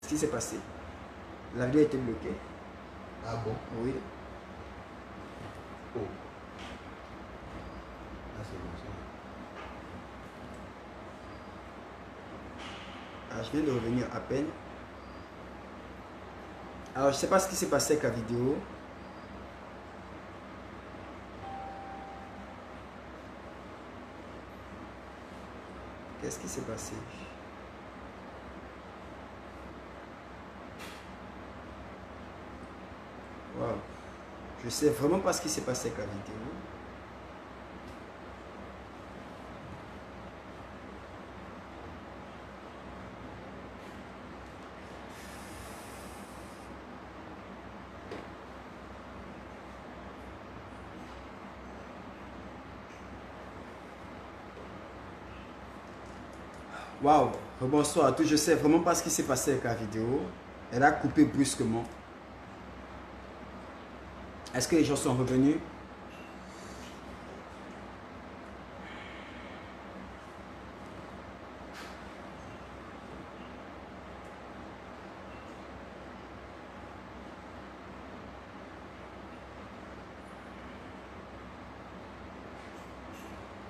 Ce qui s'est passé. La vidéo a été bloquée. Ah bon? Oui. Oh. Ah, c'est bon ça. Alors, je viens de revenir à peine. Alors, je ne sais pas ce qui s'est passé avec la vidéo. Qu'est-ce qui s'est passé? Wow. Je sais vraiment pas ce qui s'est passé avec la vidéo. Waouh, bonsoir à tous. Je sais vraiment pas ce qui s'est passé avec la vidéo. Elle a coupé brusquement. Est-ce que les gens sont revenus?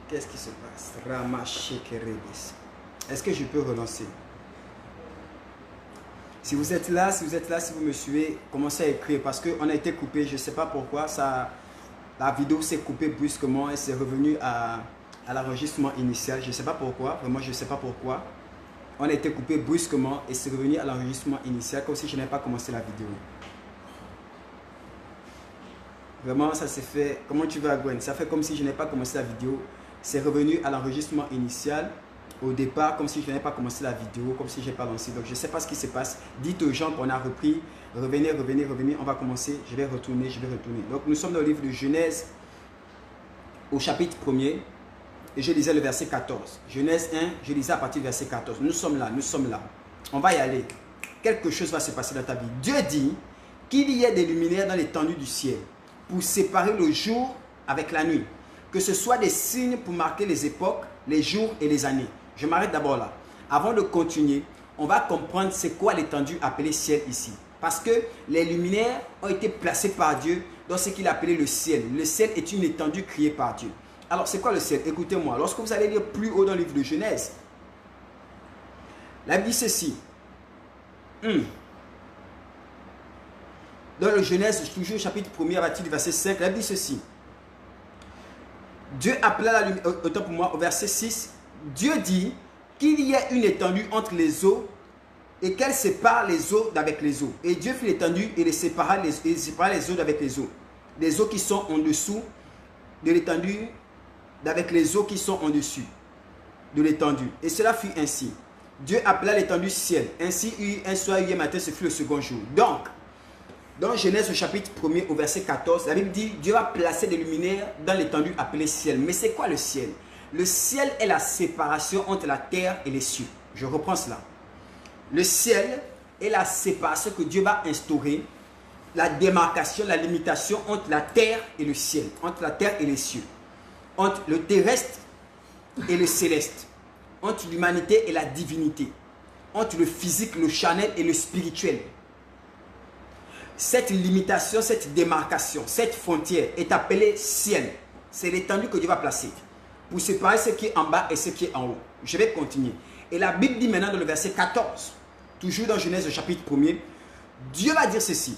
Qu'est-ce qui se passe? Ramachekerebis. Est-ce que je peux relancer? Si vous êtes là, si vous me suivez, commencez à écrire parce qu'on a été coupé. Je ne sais pas pourquoi. La vidéo s'est coupée brusquement et c'est revenu à l'enregistrement initial. Je ne sais pas pourquoi. Vraiment, je ne sais pas pourquoi. On a été coupé brusquement et c'est revenu à l'enregistrement initial comme si je n'avais pas commencé la vidéo. Vraiment, ça s'est fait. Comment tu vas, Gwen? Ça fait comme si je n'avais pas commencé la vidéo. C'est revenu à l'enregistrement initial. Au départ, comme si je n'avais pas commencé la vidéo, comme si je n'ai pas lancé. Donc, je ne sais pas ce qui se passe. Dites aux gens qu'on a repris. Revenez, revenez, revenez. On va commencer. Je vais retourner, je vais retourner. Donc, nous sommes dans le livre de Genèse, au chapitre 1er. Et je lisais le verset 14. Genèse 1, je lisais à partir du verset 14. Nous sommes là, nous sommes là. On va y aller. Quelque chose va se passer dans ta vie. Dieu dit qu'il y ait des luminaires dans l'étendue du ciel pour séparer le jour avec la nuit. Que ce soit des signes pour marquer les époques, les jours et les années. Je m'arrête d'abord là. Avant de continuer, on va comprendre c'est quoi l'étendue appelée ciel ici. Parce que les luminaires ont été placés par Dieu dans ce qu'il appelait le ciel. Le ciel est une étendue créée par Dieu. Alors c'est quoi le ciel? Écoutez-moi, lorsque vous allez lire plus haut dans le livre de Genèse, la Bible dit ceci. Dans le Genèse, toujours chapitre 1er à partir du verset 5, la Bible dit ceci. Dieu appela la lumière, autant pour moi, au verset 6, Dieu dit qu'il y ait une étendue entre les eaux et qu'elle sépare les eaux d'avec les eaux. Et Dieu fit l'étendue et sépara les eaux d'avec les eaux. Les eaux qui sont en dessous de l'étendue d'avec les eaux qui sont en dessus de l'étendue. Et cela fut ainsi. Dieu appela l'étendue ciel. Ainsi, un soir, hier matin, ce fut le second jour. Donc, dans Genèse au chapitre 1er au verset 14, la Bible dit Dieu a placé des luminaires dans l'étendue appelée ciel. Mais c'est quoi le ciel? Le ciel est la séparation entre la terre et les cieux. Je reprends cela. Le ciel est la séparation que Dieu va instaurer, la démarcation, la limitation entre la terre et le ciel, entre la terre et les cieux, entre le terrestre et le céleste, entre l'humanité et la divinité, entre le physique, le charnel et le spirituel. Cette limitation, cette démarcation, cette frontière est appelée ciel. C'est l'étendue que Dieu va placer pour séparer ce qui est en bas et ce qui est en haut. Je vais continuer. Et la Bible dit maintenant dans le verset 14, toujours dans Genèse chapitre 1er, Dieu va dire ceci.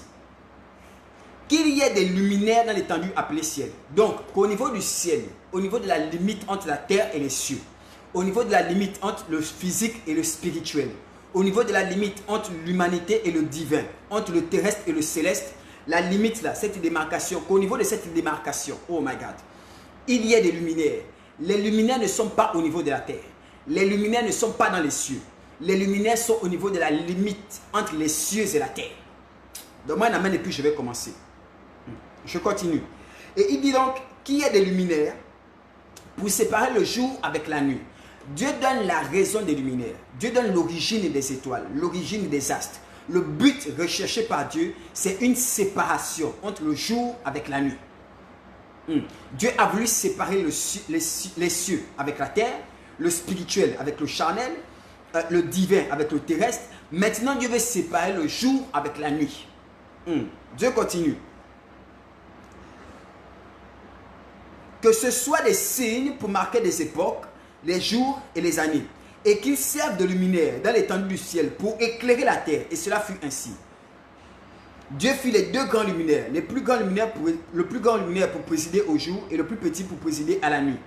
Qu'il y ait des luminaires dans l'étendue appelée ciel. Donc, au niveau du ciel, au niveau de la limite entre la terre et les cieux, au niveau de la limite entre le physique et le spirituel, au niveau de la limite entre l'humanité et le divin, entre le terrestre et le céleste, la limite là, cette démarcation, qu'au niveau de cette démarcation, oh my God, il y a des luminaires. Les luminaires ne sont pas au niveau de la terre. Les luminaires ne sont pas dans les cieux. Les luminaires sont au niveau de la limite entre les cieux et la terre. Donne-moi un amen et puis je vais commencer. Je continue. Et il dit donc qu'il y a des luminaires pour séparer le jour avec la nuit. Dieu donne la raison des luminaires. Dieu donne l'origine des étoiles, l'origine des astres. Le but recherché par Dieu, c'est une séparation entre le jour avec la nuit. Dieu a voulu séparer les cieux avec la terre, le spirituel avec le charnel le divin avec le terrestre. Maintenant, Dieu veut séparer le jour avec la nuit. Dieu continue. Que ce soit des signes pour marquer des époques, les jours et les années, et qu'ils servent de luminaire dans l'étendue du ciel pour éclairer la terre. Et cela fut ainsi. Dieu fit les deux grands luminaires, le plus grand luminaire pour présider au jour et le plus petit pour présider à la nuit.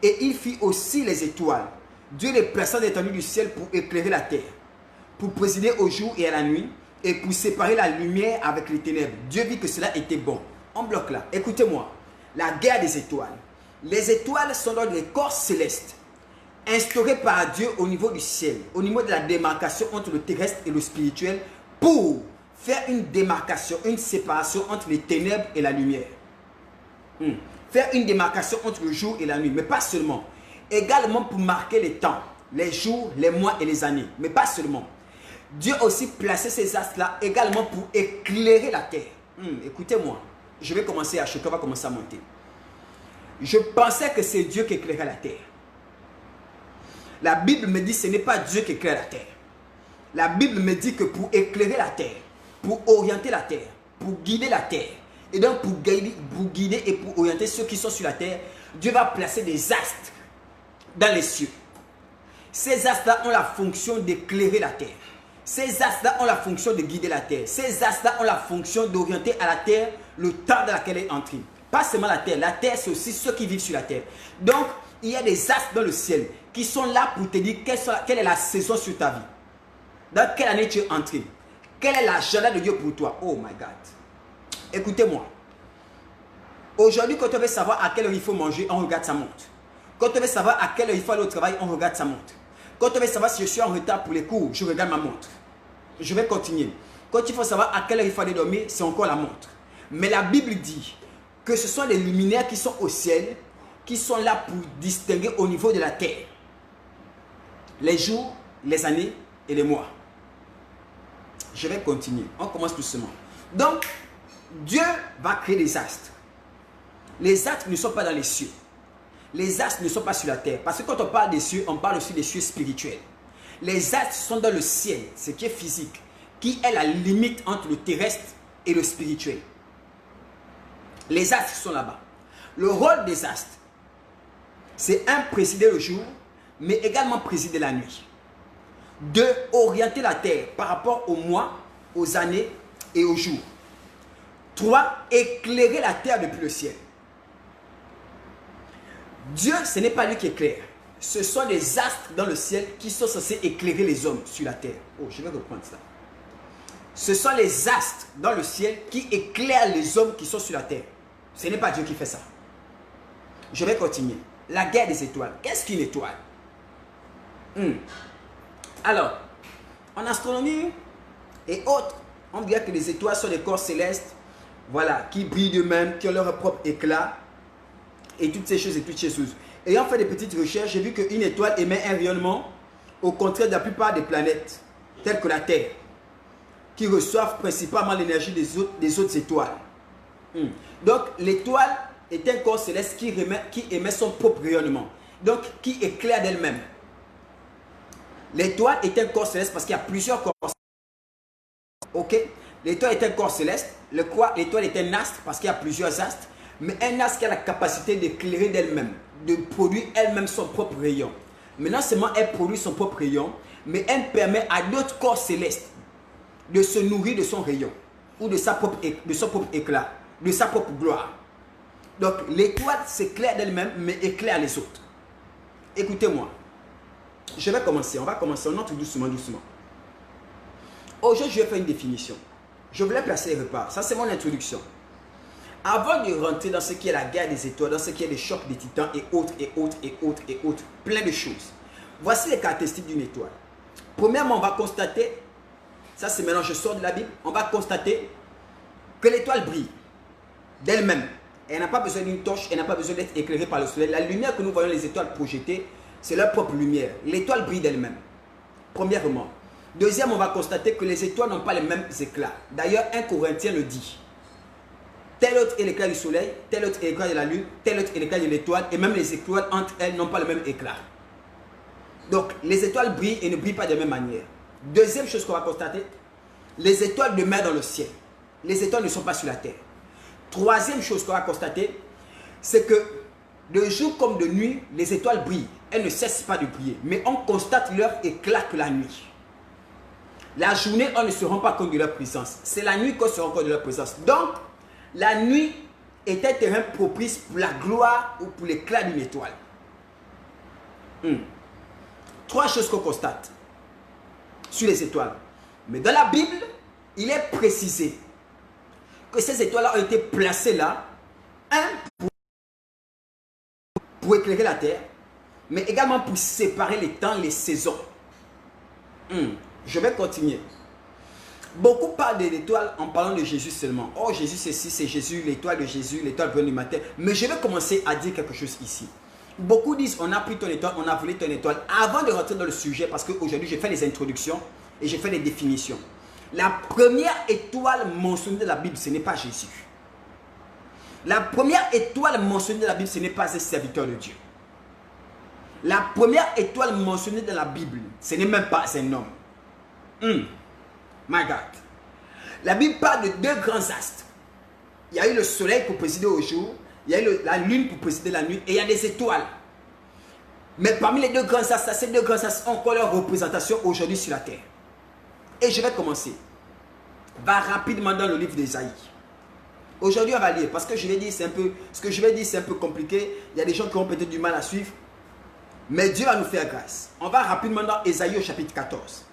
Et il fit aussi les étoiles. Dieu les plaça dans l'étendue du ciel pour éclairer la terre, pour présider au jour et à la nuit, et pour séparer la lumière avec les ténèbres. Dieu vit que cela était bon. On bloque là. Écoutez-moi. La guerre des étoiles. Les étoiles sont donc des corps célestes, instaurés par Dieu au niveau du ciel, au niveau de la démarcation entre le terrestre et le spirituel, pour faire une démarcation, une séparation entre les ténèbres et la lumière. Faire une démarcation entre le jour et la nuit, mais pas seulement. Également pour marquer les temps, les jours, les mois et les années, mais pas seulement. Dieu a aussi placé ces astres-là également pour éclairer la terre. Écoutez-moi, je vais commencer à choquer, on va commencer à monter. Je pensais que c'est Dieu qui éclairait la terre. La Bible me dit que ce n'est pas Dieu qui éclaire la terre. La Bible me dit que pour éclairer la terre, pour orienter la terre, pour guider la terre, et donc pour guider et pour orienter ceux qui sont sur la terre, Dieu va placer des astres dans les cieux. Ces astres-là ont la fonction d'éclairer la terre. Ces astres-là ont la fonction de guider la terre. Ces astres-là ont la fonction d'orienter à la terre le temps dans lequel elle est entrée. Pas seulement la terre, c'est aussi ceux qui vivent sur la terre. Donc, il y a des astres dans le ciel qui sont là pour te dire quelle est la saison sur ta vie. Dans quelle année tu es entré. Quel est l'agenda de Dieu pour toi. Oh my God. Écoutez-moi. Aujourd'hui, quand on veut savoir à quelle heure il faut manger, on regarde sa montre. Quand on veut savoir à quelle heure il faut aller au travail, on regarde sa montre. Quand on veut savoir si je suis en retard pour les cours, je regarde ma montre. Je vais continuer. Quand il faut savoir à quelle heure il faut aller dormir, c'est encore la montre. Mais la Bible dit que ce sont les luminaires qui sont au ciel, qui sont là pour distinguer au niveau de la terre les jours, les années et les mois. Je vais continuer. On commence doucement. Donc, Dieu va créer des astres. Les astres ne sont pas dans les cieux. Les astres ne sont pas sur la terre. Parce que quand on parle des cieux, on parle aussi des cieux spirituels. Les astres sont dans le ciel, ce qui est physique, qui est la limite entre le terrestre et le spirituel. Les astres sont là-bas. Le rôle des astres, c'est présider le jour, mais également présider la nuit. 2, orienter la terre par rapport aux mois, aux années et aux jours. 3, éclairer la terre depuis le ciel. Dieu, ce n'est pas lui qui éclaire. Ce sont les astres dans le ciel qui sont censés éclairer les hommes sur la terre. Oh, je vais reprendre ça. Ce sont les astres dans le ciel qui éclairent les hommes qui sont sur la terre. Ce n'est pas Dieu qui fait ça. Je vais continuer. La guerre des étoiles. Qu'est-ce qu'une étoile? Alors, en astronomie et autres, on dirait que les étoiles sont des corps célestes, voilà, qui brillent d'eux-mêmes, qui ont leur propre éclat, et toutes ces choses et toutes ces choses. Ayant fait des petites recherches, j'ai vu qu'une étoile émet un rayonnement, au contraire de la plupart des planètes, telles que la Terre, qui reçoivent principalement l'énergie des autres étoiles. Donc, l'étoile est un corps céleste qui émet son propre rayonnement, donc qui éclaire d'elle-même. L'étoile est un corps céleste parce qu'il y a plusieurs corps célestes. Ok? L'étoile est un corps céleste. L'étoile est un astre parce qu'il y a plusieurs astres. Mais un astre qui a la capacité d'éclairer d'elle-même, de produire elle-même son propre rayon. Mais non seulement elle produit son propre rayon, mais elle permet à d'autres corps célestes de se nourrir de son rayon ou de son propre éclat, de sa propre gloire. Donc l'étoile s'éclaire d'elle-même, mais éclaire les autres. Écoutez-moi. Je vais commencer. On va commencer. On entre doucement, doucement. Aujourd'hui, je vais faire une définition. Je voulais placer les repas. Ça, c'est mon introduction. Avant de rentrer dans ce qui est la guerre des étoiles, dans ce qui est les chocs des titans et autres, et autres, et autres, et autres, plein de choses. Voici les caractéristiques d'une étoile. Premièrement, on va constater, ça c'est maintenant je sors de la Bible, on va constater que l'étoile brille d'elle-même. Elle n'a pas besoin d'une torche, elle n'a pas besoin d'être éclairée par le soleil. La lumière que nous voyons les étoiles projetées, c'est leur propre lumière. L'étoile brille d'elle-même. Premièrement. Deuxièmement, on va constater que les étoiles n'ont pas les mêmes éclats. D'ailleurs, 1 Corinthiens le dit. Tel autre est l'éclat du soleil, tel autre est l'éclat de la lune, tel autre est l'éclat de l'étoile, et même les étoiles entre elles n'ont pas le même éclat. Donc, les étoiles brillent et ne brillent pas de la même manière. Deuxième chose qu'on va constater, les étoiles demeurent dans le ciel. Les étoiles ne sont pas sur la terre. Troisième chose qu'on va constater, c'est que de jour comme de nuit, les étoiles brillent. Elles ne cessent pas de briller. Mais on constate leur éclat que la nuit. La journée, on ne se rend pas compte de leur présence. C'est la nuit qu'on se rend compte de leur présence. Donc, la nuit est un terrain propice pour la gloire ou pour l'éclat d'une étoile. Trois choses qu'on constate sur les étoiles. Mais dans la Bible, il est précisé que ces étoiles-là ont été placées là, pour éclairer la terre, mais également pour séparer les temps, les saisons. Je vais continuer. Beaucoup parlent de l'étoile en parlant de Jésus seulement. Oh, Jésus c'est ci, c'est Jésus, l'étoile de Jésus, l'étoile brune du matin. Mais je vais commencer à dire quelque chose ici. Beaucoup disent, on a pris ton étoile, on a volé ton étoile. Avant de rentrer dans le sujet, parce qu'aujourd'hui, j'ai fait les introductions et j'ai fait les définitions. La première étoile mentionnée de la Bible, ce n'est pas Jésus. La première étoile mentionnée de la Bible, ce n'est pas un serviteur de Dieu. La première étoile mentionnée dans la Bible, ce n'est même pas un homme. My God. La Bible parle de deux grands astres. Il y a eu le soleil pour présider au jour, il y a eu la lune pour présider la nuit, et il y a des étoiles. Mais parmi les deux grands astres, ces deux grands astres ont encore leur représentation aujourd'hui sur la terre. Et je vais commencer. Va rapidement dans le livre d'Ésaïe. Aujourd'hui, on va lire, parce que je vais dire, ce que je vais dire, c'est un peu compliqué. Il y a des gens qui ont peut-être du mal à suivre. Mais Dieu va nous faire grâce. On va rapidement dans Ésaïe au chapitre 14.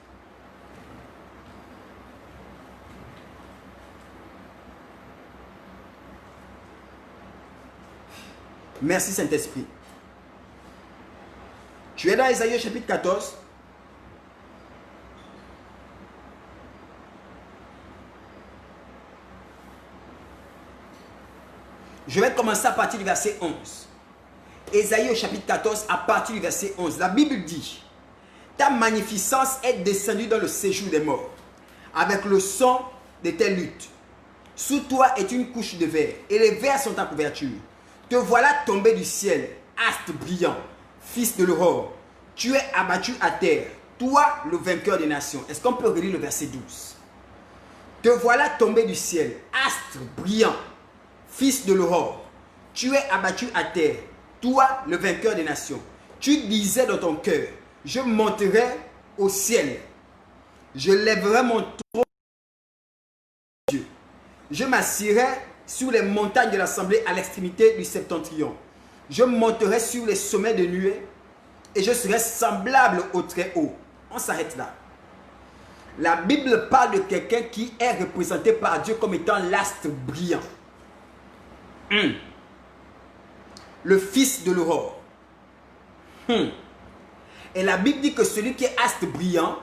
Merci Saint-Esprit. Tu es dans Ésaïe au chapitre 14. Je vais commencer à partir du verset 11. Ésaïe au chapitre 14 à partir du verset 11. La Bible dit: ta magnificence est descendue dans le séjour des morts, avec le son de tes luttes. Sous toi est une couche de verre, et les vers sont ta couverture. Te voilà tombé du ciel, astre brillant, fils de l'aurore. Tu es abattu à terre, toi le vainqueur des nations. Est-ce qu'on peut relire le verset 12? Te voilà tombé du ciel, astre brillant, fils de l'aurore. Tu es abattu à terre, toi le vainqueur des nations. Tu disais dans ton cœur: je monterai au ciel, je lèverai mon trône, Dieu. Je m'assirai sur les montagnes de l'assemblée à l'extrémité du septentrion. Je monterai sur les sommets de nuées et je serai semblable au Très-Haut. On s'arrête là. La Bible parle de quelqu'un qui est représenté par Dieu comme étant l'astre brillant. Le fils de l'aurore. Et la Bible dit que celui qui est astre brillant,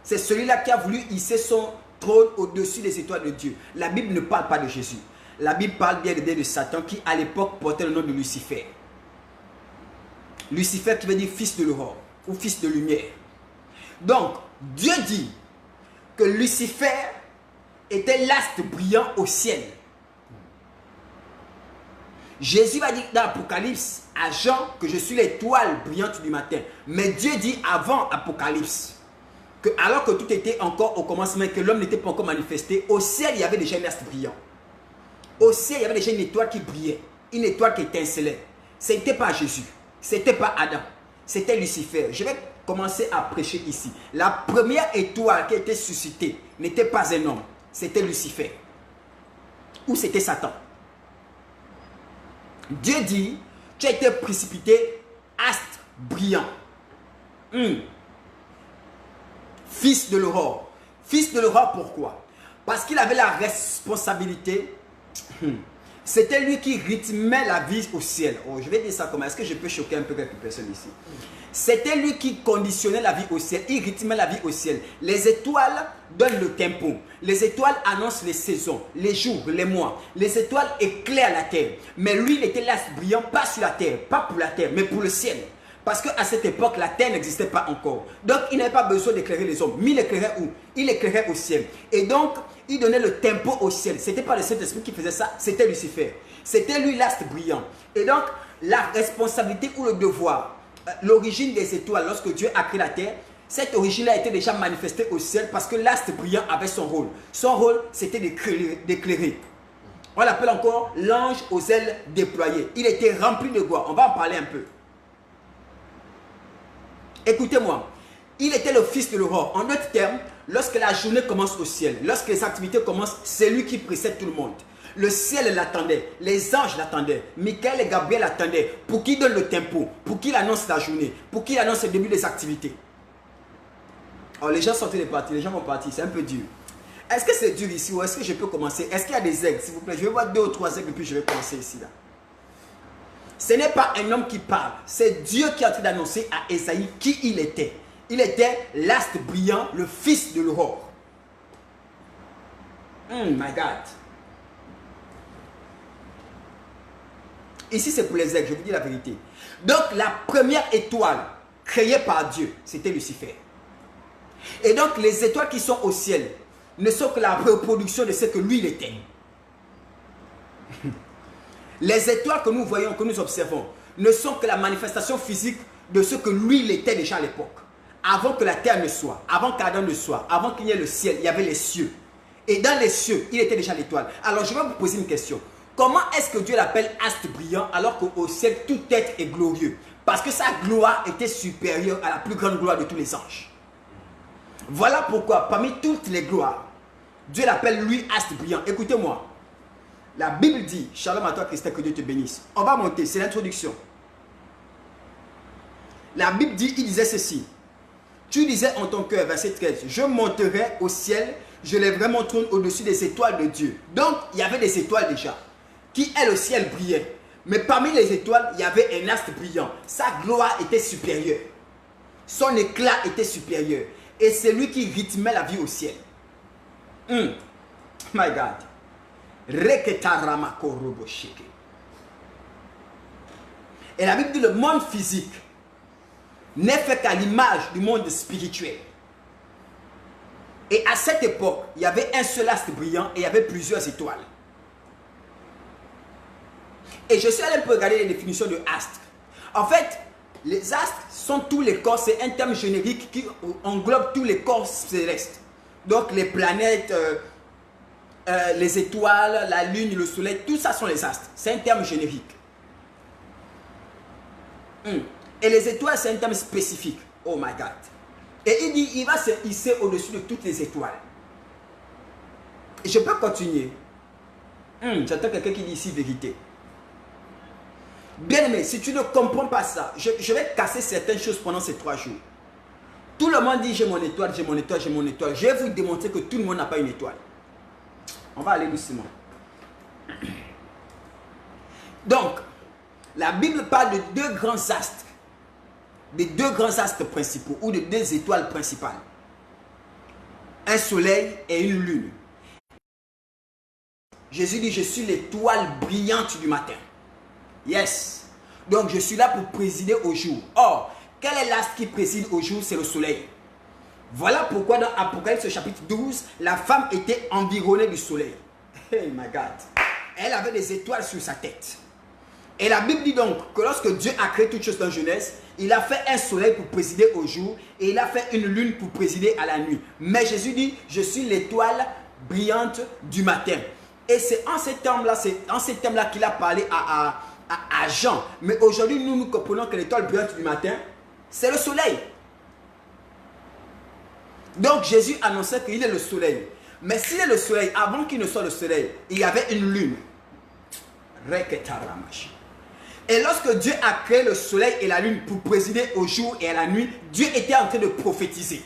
c'est celui-là qui a voulu hisser son trône au-dessus des étoiles de Dieu. La Bible ne parle pas de Jésus. La Bible parle bien de Satan qui à l'époque portait le nom de Lucifer. Lucifer qui veut dire fils de l'aurore ou fils de lumière. Donc, Dieu dit que Lucifer était l'astre brillant au ciel. Jésus va dire dans l'Apocalypse à Jean que je suis l'étoile brillante du matin. Mais Dieu dit avant Apocalypse que alors que tout était encore au commencement, que l'homme n'était pas encore manifesté, au ciel il y avait déjà un astre brillant. Au ciel il y avait déjà une étoile qui brillait, une étoile qui étincelait. Ce n'était pas Jésus, ce n'était pas Adam, c'était Lucifer. Je vais commencer à prêcher ici. La première étoile qui a été suscitée n'était pas un homme, c'était Lucifer. Ou c'était Satan. Dieu dit: tu as été précipité, astre brillant. Fils de l'aurore. Fils de l'aurore, pourquoi? Parce qu'il avait la responsabilité. C'était lui qui rythmait la vie au ciel. Oh, je vais dire ça comment? Est-ce que je peux choquer un peu quelques personnes ici? C'était lui qui conditionnait la vie au ciel. Il rythmait la vie au ciel. Les étoiles donnent le tempo. Les étoiles annoncent les saisons, les jours, les mois. Les étoiles éclairent la terre. Mais lui, il était l'astre brillant, pas sur la terre, pas pour la terre, mais pour le ciel. Parce qu'à cette époque, la terre n'existait pas encore. Donc, il n'avait pas besoin d'éclairer les hommes. Mais il éclairait où? Il éclairait au ciel. Et donc, il donnait le tempo au ciel. Ce n'était pas le Saint-Esprit qui faisait ça, c'était Lucifer. C'était lui l'astre brillant. Et donc, la responsabilité ou le devoir l'origine des étoiles, lorsque Dieu a créé la terre, cette origine a été déjà manifestée au ciel parce que l'astre brillant avait son rôle. Son rôle, c'était d'éclairer. On l'appelle encore l'ange aux ailes déployées. Il était rempli de gloire. On va en parler un peu. Écoutez-moi. Il était le fils de l'aurore. En d'autres termes, lorsque la journée commence au ciel, lorsque les activités commencent, c'est lui qui précède tout le monde. Le ciel l'attendait, les anges l'attendaient, Michael et Gabriel l'attendaient pour qu'il donne le tempo, pour qu'il annonce la journée, pour qu'il annonce le début des activités. Alors les gens sont partis, les gens vont partir, c'est un peu dur. Est-ce que c'est dur ici ou est-ce que je peux commencer? Est-ce qu'il y a des aigles, s'il vous plaît? Je vais voir 2 ou 3 aigles et puis je vais commencer ici là. Ce n'est pas un homme qui parle, c'est Dieu qui est en train d'annoncer à Ésaïe qui il était. Il était l'astre brillant, le fils de l'aurore. My God. Ici, c'est pour les aigles, je vous dis la vérité. Donc, la première étoile créée par Dieu, c'était Lucifer. Et donc, les étoiles qui sont au ciel ne sont que la reproduction de ce que lui, il était. Les étoiles que nous voyons, que nous observons, ne sont que la manifestation physique de ce que lui, il était déjà à l'époque. Avant que la terre ne soit, avant qu'Adam ne soit, avant qu'il y ait le ciel, il y avait les cieux. Et dans les cieux, il était déjà l'étoile. Alors, je vais vous poser une question. Comment est-ce que Dieu l'appelle astre brillant alors qu'au ciel, tout être est glorieux? Parce que sa gloire était supérieure à la plus grande gloire de tous les anges. Voilà pourquoi, parmi toutes les gloires, Dieu l'appelle lui astre brillant. Écoutez-moi. La Bible dit, shalom à toi Christin, que Dieu te bénisse. On va monter, c'est l'introduction. La Bible dit, il disait ceci. Tu disais en ton cœur, verset 13, je monterai au ciel, je lèverai mon trône au-dessus des étoiles de Dieu. Donc, il y avait des étoiles déjà, qui, elles, le ciel brillait. Mais parmi les étoiles, il y avait un astre brillant. Sa gloire était supérieure. Son éclat était supérieur. Et c'est lui qui rythmait la vie au ciel. My God. Et la Bible dit le monde physique n'est fait qu'à l'image du monde spirituel. Et à cette époque, il y avait un seul astre brillant et il y avait plusieurs étoiles. Et je suis allé un peu regarder les définitions de astre. En fait, les astres sont tous les corps, c'est un terme générique qui englobe tous les corps célestes. Donc les planètes, les étoiles, la lune, le soleil, tout ça sont les astres. C'est un terme générique. Et les étoiles, c'est un terme spécifique. Oh my God. Et il dit, il va se hisser au-dessus de toutes les étoiles. Et je peux continuer. J'entends quelqu'un qui dit ici vérité. Bien aimé, si tu ne comprends pas ça, je vais casser certaines choses pendant ces 3 jours. Tout le monde dit j'ai mon étoile, j'ai mon étoile, j'ai mon étoile. Je vais vous démontrer que tout le monde n'a pas une étoile. On va aller doucement. Donc, la Bible parle de 2 grands astres. Des 2 grands astres principaux ou de 2 étoiles principales. Un soleil et une lune. Jésus dit, je suis l'étoile brillante du matin. Yes. Donc, je suis là pour présider au jour. Or, quel est l'astre qui préside au jour? C'est le soleil. Voilà pourquoi dans Apocalypse chapitre 12, la femme était environnée du soleil. Hey my God. Elle avait des étoiles sur sa tête. Et la Bible dit donc que lorsque Dieu a créé toutes choses dans Genèse, il a fait un soleil pour présider au jour et il a fait une lune pour présider à la nuit. Mais Jésus dit, je suis l'étoile brillante du matin. Et c'est en ces termes-là qu'il a parlé à Jean. Mais aujourd'hui, nous comprenons que l'étoile brillante du matin, c'est le soleil. Donc Jésus annonçait qu'il est le soleil. Mais s'il est le soleil, avant qu'il ne soit le soleil, il y avait une lune. Et lorsque Dieu a créé le soleil et la lune pour présider au jour et à la nuit, Dieu était en train de prophétiser.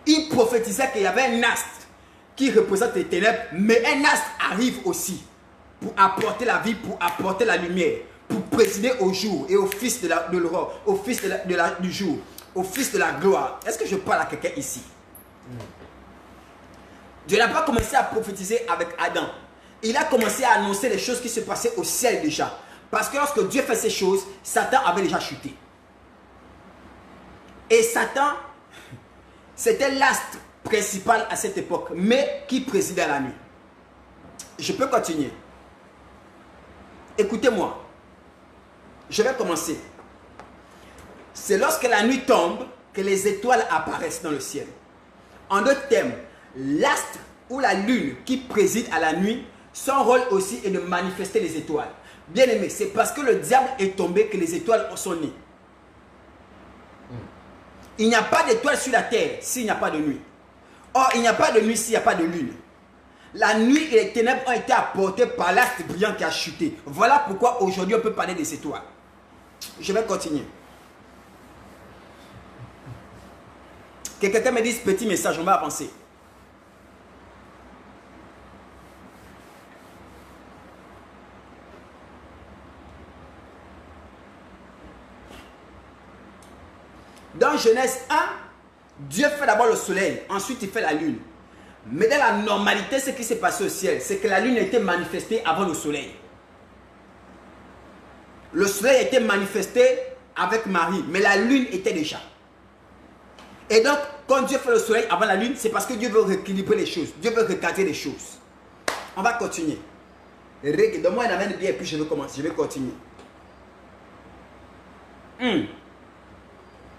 Il prophétisait qu'il y avait un astre qui représente les ténèbres, mais un astre arrive aussi pour apporter la vie, pour apporter la lumière, pour présider au jour et au fils de l'aurore, au fils du jour, au fils de la gloire. Est-ce que je parle à quelqu'un ici? Dieu n'a pas commencé à prophétiser avec Adam. Il a commencé à annoncer les choses qui se passaient au ciel déjà. Parce que lorsque Dieu fait ces choses, Satan avait déjà chuté. Et Satan, c'était l'astre principal à cette époque, mais qui présidait à la nuit. Je peux continuer. Écoutez-moi. Je vais commencer. C'est lorsque la nuit tombe que les étoiles apparaissent dans le ciel. En d'autres termes, l'astre ou la lune qui préside à la nuit, son rôle aussi est de manifester les étoiles. Bien aimé, c'est parce que le diable est tombé que les étoiles sont nées. Il n'y a pas d'étoiles sur la terre s'il n'y a pas de nuit. Or, il n'y a pas de nuit s'il n'y a pas de lune. La nuit et les ténèbres ont été apportées par l'astre brillant qui a chuté. Voilà pourquoi aujourd'hui on peut parler des étoiles. Je vais continuer. Que quelqu'un me dise petit message, on va avancer. Dans Genèse 1, Dieu fait d'abord le soleil, ensuite il fait la lune. Mais dans la normalité, ce qui s'est passé au ciel, c'est que la lune a été manifestée avant le soleil. Le soleil a été manifesté avec Marie, mais la lune était déjà. Et donc, quand Dieu fait le soleil avant la lune, c'est parce que Dieu veut rééquilibrer les choses. Dieu veut recadrer les choses. On va continuer. Donne-moi un amen de bien et puis je vais commencer. Je vais continuer.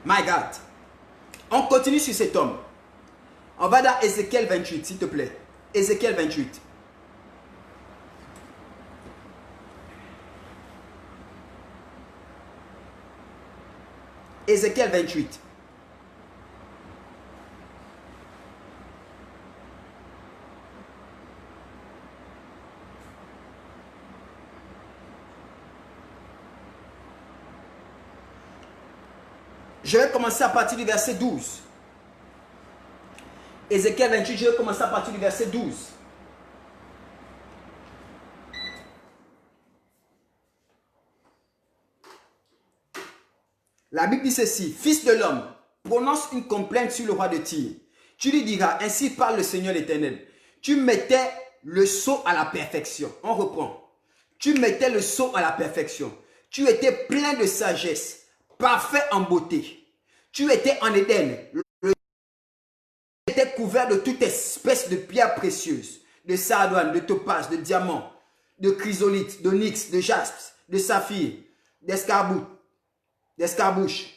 My God. On continue sur cet homme. On va dans Ézéchiel 28, s'il te plaît. Ézéchiel 28. Ézéchiel 28. Je vais commencer à partir du verset 12. Ézéchiel 28, je vais commencer à partir du verset 12. La Bible dit ceci: Fils de l'homme, prononce une complainte sur le roi de Tyr. Tu lui diras, ainsi parle le Seigneur l'Éternel. Tu mettais le sceau à la perfection. On reprend. Tu mettais le sceau à la perfection. Tu étais plein de sagesse, parfait en beauté. Tu étais en Éden. Tu étais couvert de toute espèce de pierres précieuses, de sardoine, de topaz, de diamant, de chrysolite, d'onyx, de jaspe, de saphir, d'escarbouche,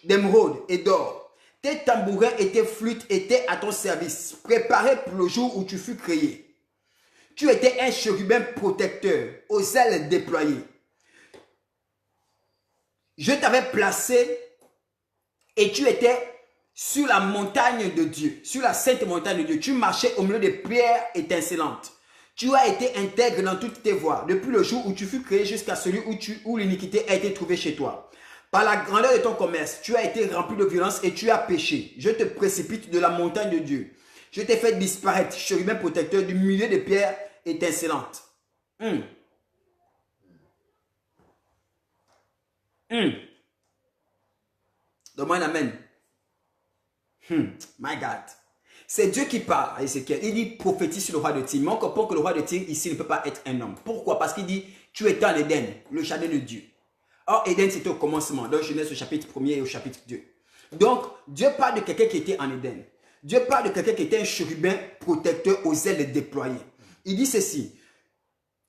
d'émeraude et d'or. Tes tambourins et tes flûtes étaient à ton service, préparés pour le jour où tu fus créé. Tu étais un chérubin protecteur, aux ailes déployées. Je t'avais placé et tu étais sur la montagne de Dieu, sur la sainte montagne de Dieu. Tu marchais au milieu des pierres étincelantes. Tu as été intègre dans toutes tes voies, depuis le jour où tu fus créé jusqu'à celui où l'iniquité a été trouvée chez toi. Par la grandeur de ton commerce, tu as été rempli de violence et tu as péché. Je te précipite de la montagne de Dieu. Je t'ai fait disparaître, chérubin protecteur, du milieu des pierres étincelantes. Donne-moi un amen. My God. C'est Dieu qui parle à Ézéchiel. Il dit prophétise sur le roi de Tyr. Mais on comprend que le roi de Tyr ici ne peut pas être un homme. Pourquoi? Parce qu'il dit tu étais en Éden, le jardin de Dieu. Or, Éden c'était au commencement, dans Genèse au chapitre 1er et au chapitre 2. Donc, Dieu parle de quelqu'un qui était en Éden. Dieu parle de quelqu'un qui était un chérubin protecteur aux ailes déployées. Il dit ceci: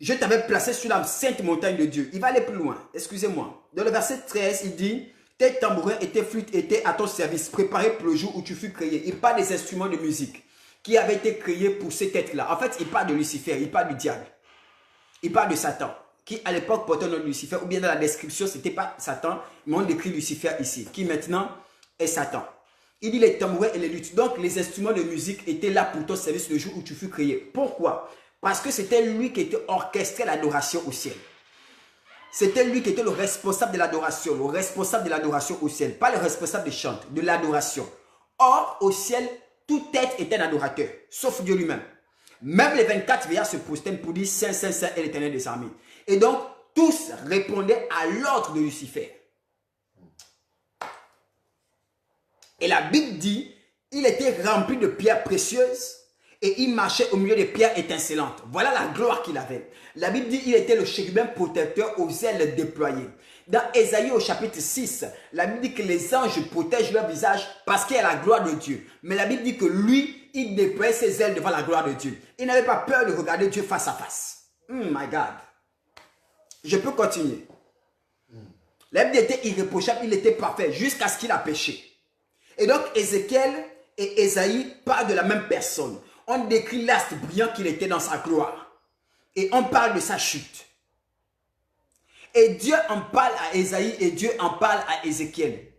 je t'avais placé sur la sainte montagne de Dieu. Il va aller plus loin, excusez-moi. Dans le verset 13, il dit tes tambourins et tes flûtes étaient à ton service, préparés pour le jour où tu fus créé. Il parle des instruments de musique qui avaient été créés pour cet être-là. En fait, il parle de Lucifer, il parle du diable. Il parle de Satan, qui à l'époque portait le nom de Lucifer, ou bien dans la description, ce n'était pas Satan, mais on décrit Lucifer ici, qui maintenant est Satan. Il dit les tambourins et les luttes. Donc, les instruments de musique étaient là pour ton service le jour où tu fus créé. Pourquoi? Parce que c'était lui qui était orchestré l'adoration au ciel. C'était lui qui était le responsable de l'adoration, le responsable de l'adoration au ciel, pas le responsable des chants, de l'adoration. Or, au ciel, tout être est un adorateur, sauf Dieu lui-même. Même les 24 vieillards se prosternent pour dire Saint, Saint, Saint est l'Éternel des armées. Et donc, tous répondaient à l'ordre de Lucifer. Et la Bible dit, il était rempli de pierres précieuses et il marchait au milieu des pierres étincelantes. Voilà la gloire qu'il avait. La Bible dit, il était le chérubin protecteur aux ailes déployées. Dans Ésaïe au chapitre 6, la Bible dit que les anges protègent leur visage parce qu'il y a la gloire de Dieu. Mais la Bible dit que lui, il déployait ses ailes devant la gloire de Dieu. Il n'avait pas peur de regarder Dieu face à face. My God. Je peux continuer. La Bible était irréprochable, il était parfait jusqu'à ce qu'il a péché. Et donc Ézéchiel et Ésaïe parlent de la même personne. On décrit l'astre brillant qu'il était dans sa gloire. Et on parle de sa chute. Et Dieu en parle à Ésaïe et Dieu en parle à Ézéchiel.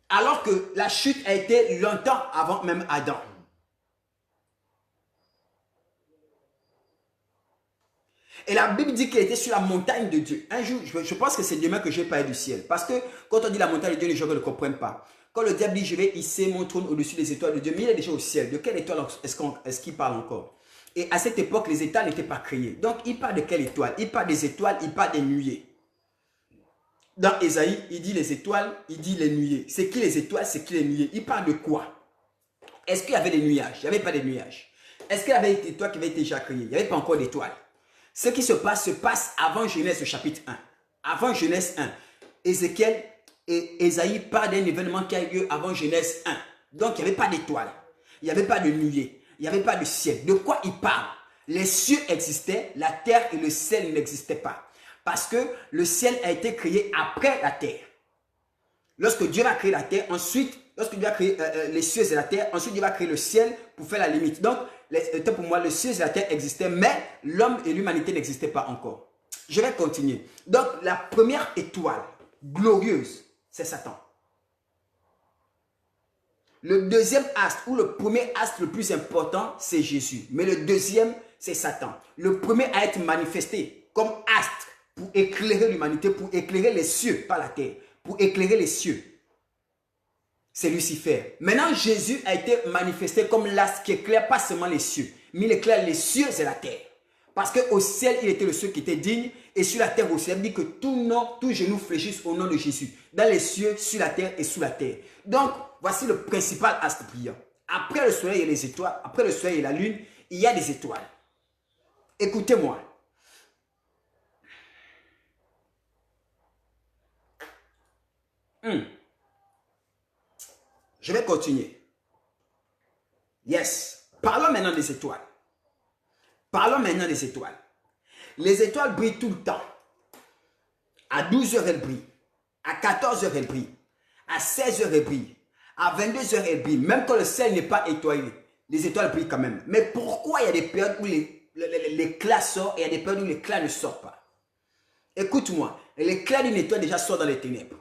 Alors que la chute a été longtemps avant même Adam. Et la Bible dit qu'il était sur la montagne de Dieu. Un jour, je pense que c'est demain que je vais parler du ciel. Parce que quand on dit la montagne de Dieu, les gens ne comprennent pas. Quand le diable dit je vais hisser mon trône au-dessus des étoiles de Dieu, mais il est déjà au ciel. De quelle étoile est-ce qu'il parle encore? Et à cette époque, les étoiles n'étaient pas créées. Donc il parle de quelle étoile? Il parle des étoiles, il parle des nuées. Dans Ésaïe, il dit les étoiles, il dit les nuées. C'est qui les étoiles, c'est qui les nuées? Il parle de quoi? Est-ce qu'il y avait des nuages? Il n'y avait pas de nuages. Est-ce qu'il y avait des étoiles qui avaient été déjà créées? Il n'y avait pas encore d'étoiles. Ce qui se passe avant Genèse chapitre 1. Avant Genèse 1, Ézéchiel et Ésaïe parlent d'un événement qui a eu lieu avant Genèse 1. Donc il n'y avait pas d'étoiles, il n'y avait pas de nuées, il n'y avait pas de ciel. De quoi il parle? Les cieux existaient, la terre et le ciel n'existaient pas. Parce que le ciel a été créé après la terre. Lorsque Dieu va créer la terre, ensuite, lorsque Dieu va créer les cieux et la terre, ensuite Dieu va créer le ciel pour faire la limite. Donc, pour moi, le ciel et la terre existaient, mais l'homme et l'humanité n'existaient pas encore. Je vais continuer. Donc, la première étoile glorieuse, c'est Satan. Le deuxième astre, ou le premier astre le plus important, c'est Jésus. Mais le deuxième, c'est Satan. Le premier à être manifesté comme astre pour éclairer l'humanité, pour éclairer les cieux, pas la terre, pour éclairer les cieux, c'est Lucifer. Maintenant, Jésus a été manifesté comme l'astre qui éclaire pas seulement les cieux, mais il éclaire les cieux et la terre. Parce qu'au ciel, il était le seul qui était digne, et sur la terre aussi. Il dit que tout nom, tout genou fléchisse au nom de Jésus. Dans les cieux, sur la terre et sous la terre. Donc, voici le principal astre brillant. Après le soleil et les étoiles, après le soleil et la lune, il y a des étoiles. Écoutez-moi. Je vais continuer. Yes. Parlons maintenant des étoiles. Parlons maintenant des étoiles. Les étoiles brillent tout le temps. À 12 heures, elles brillent. À 14 heures, elles brillent. À 16 heures, elles brillent. À 22 heures, elles brillent. Même quand le ciel n'est pas étoilé, les étoiles brillent quand même. Mais pourquoi il y a des périodes où l'éclat sort et il y a des périodes où l'éclat ne sort pas? Écoute-moi, l'éclat d'une étoile déjà sort dans les ténèbres.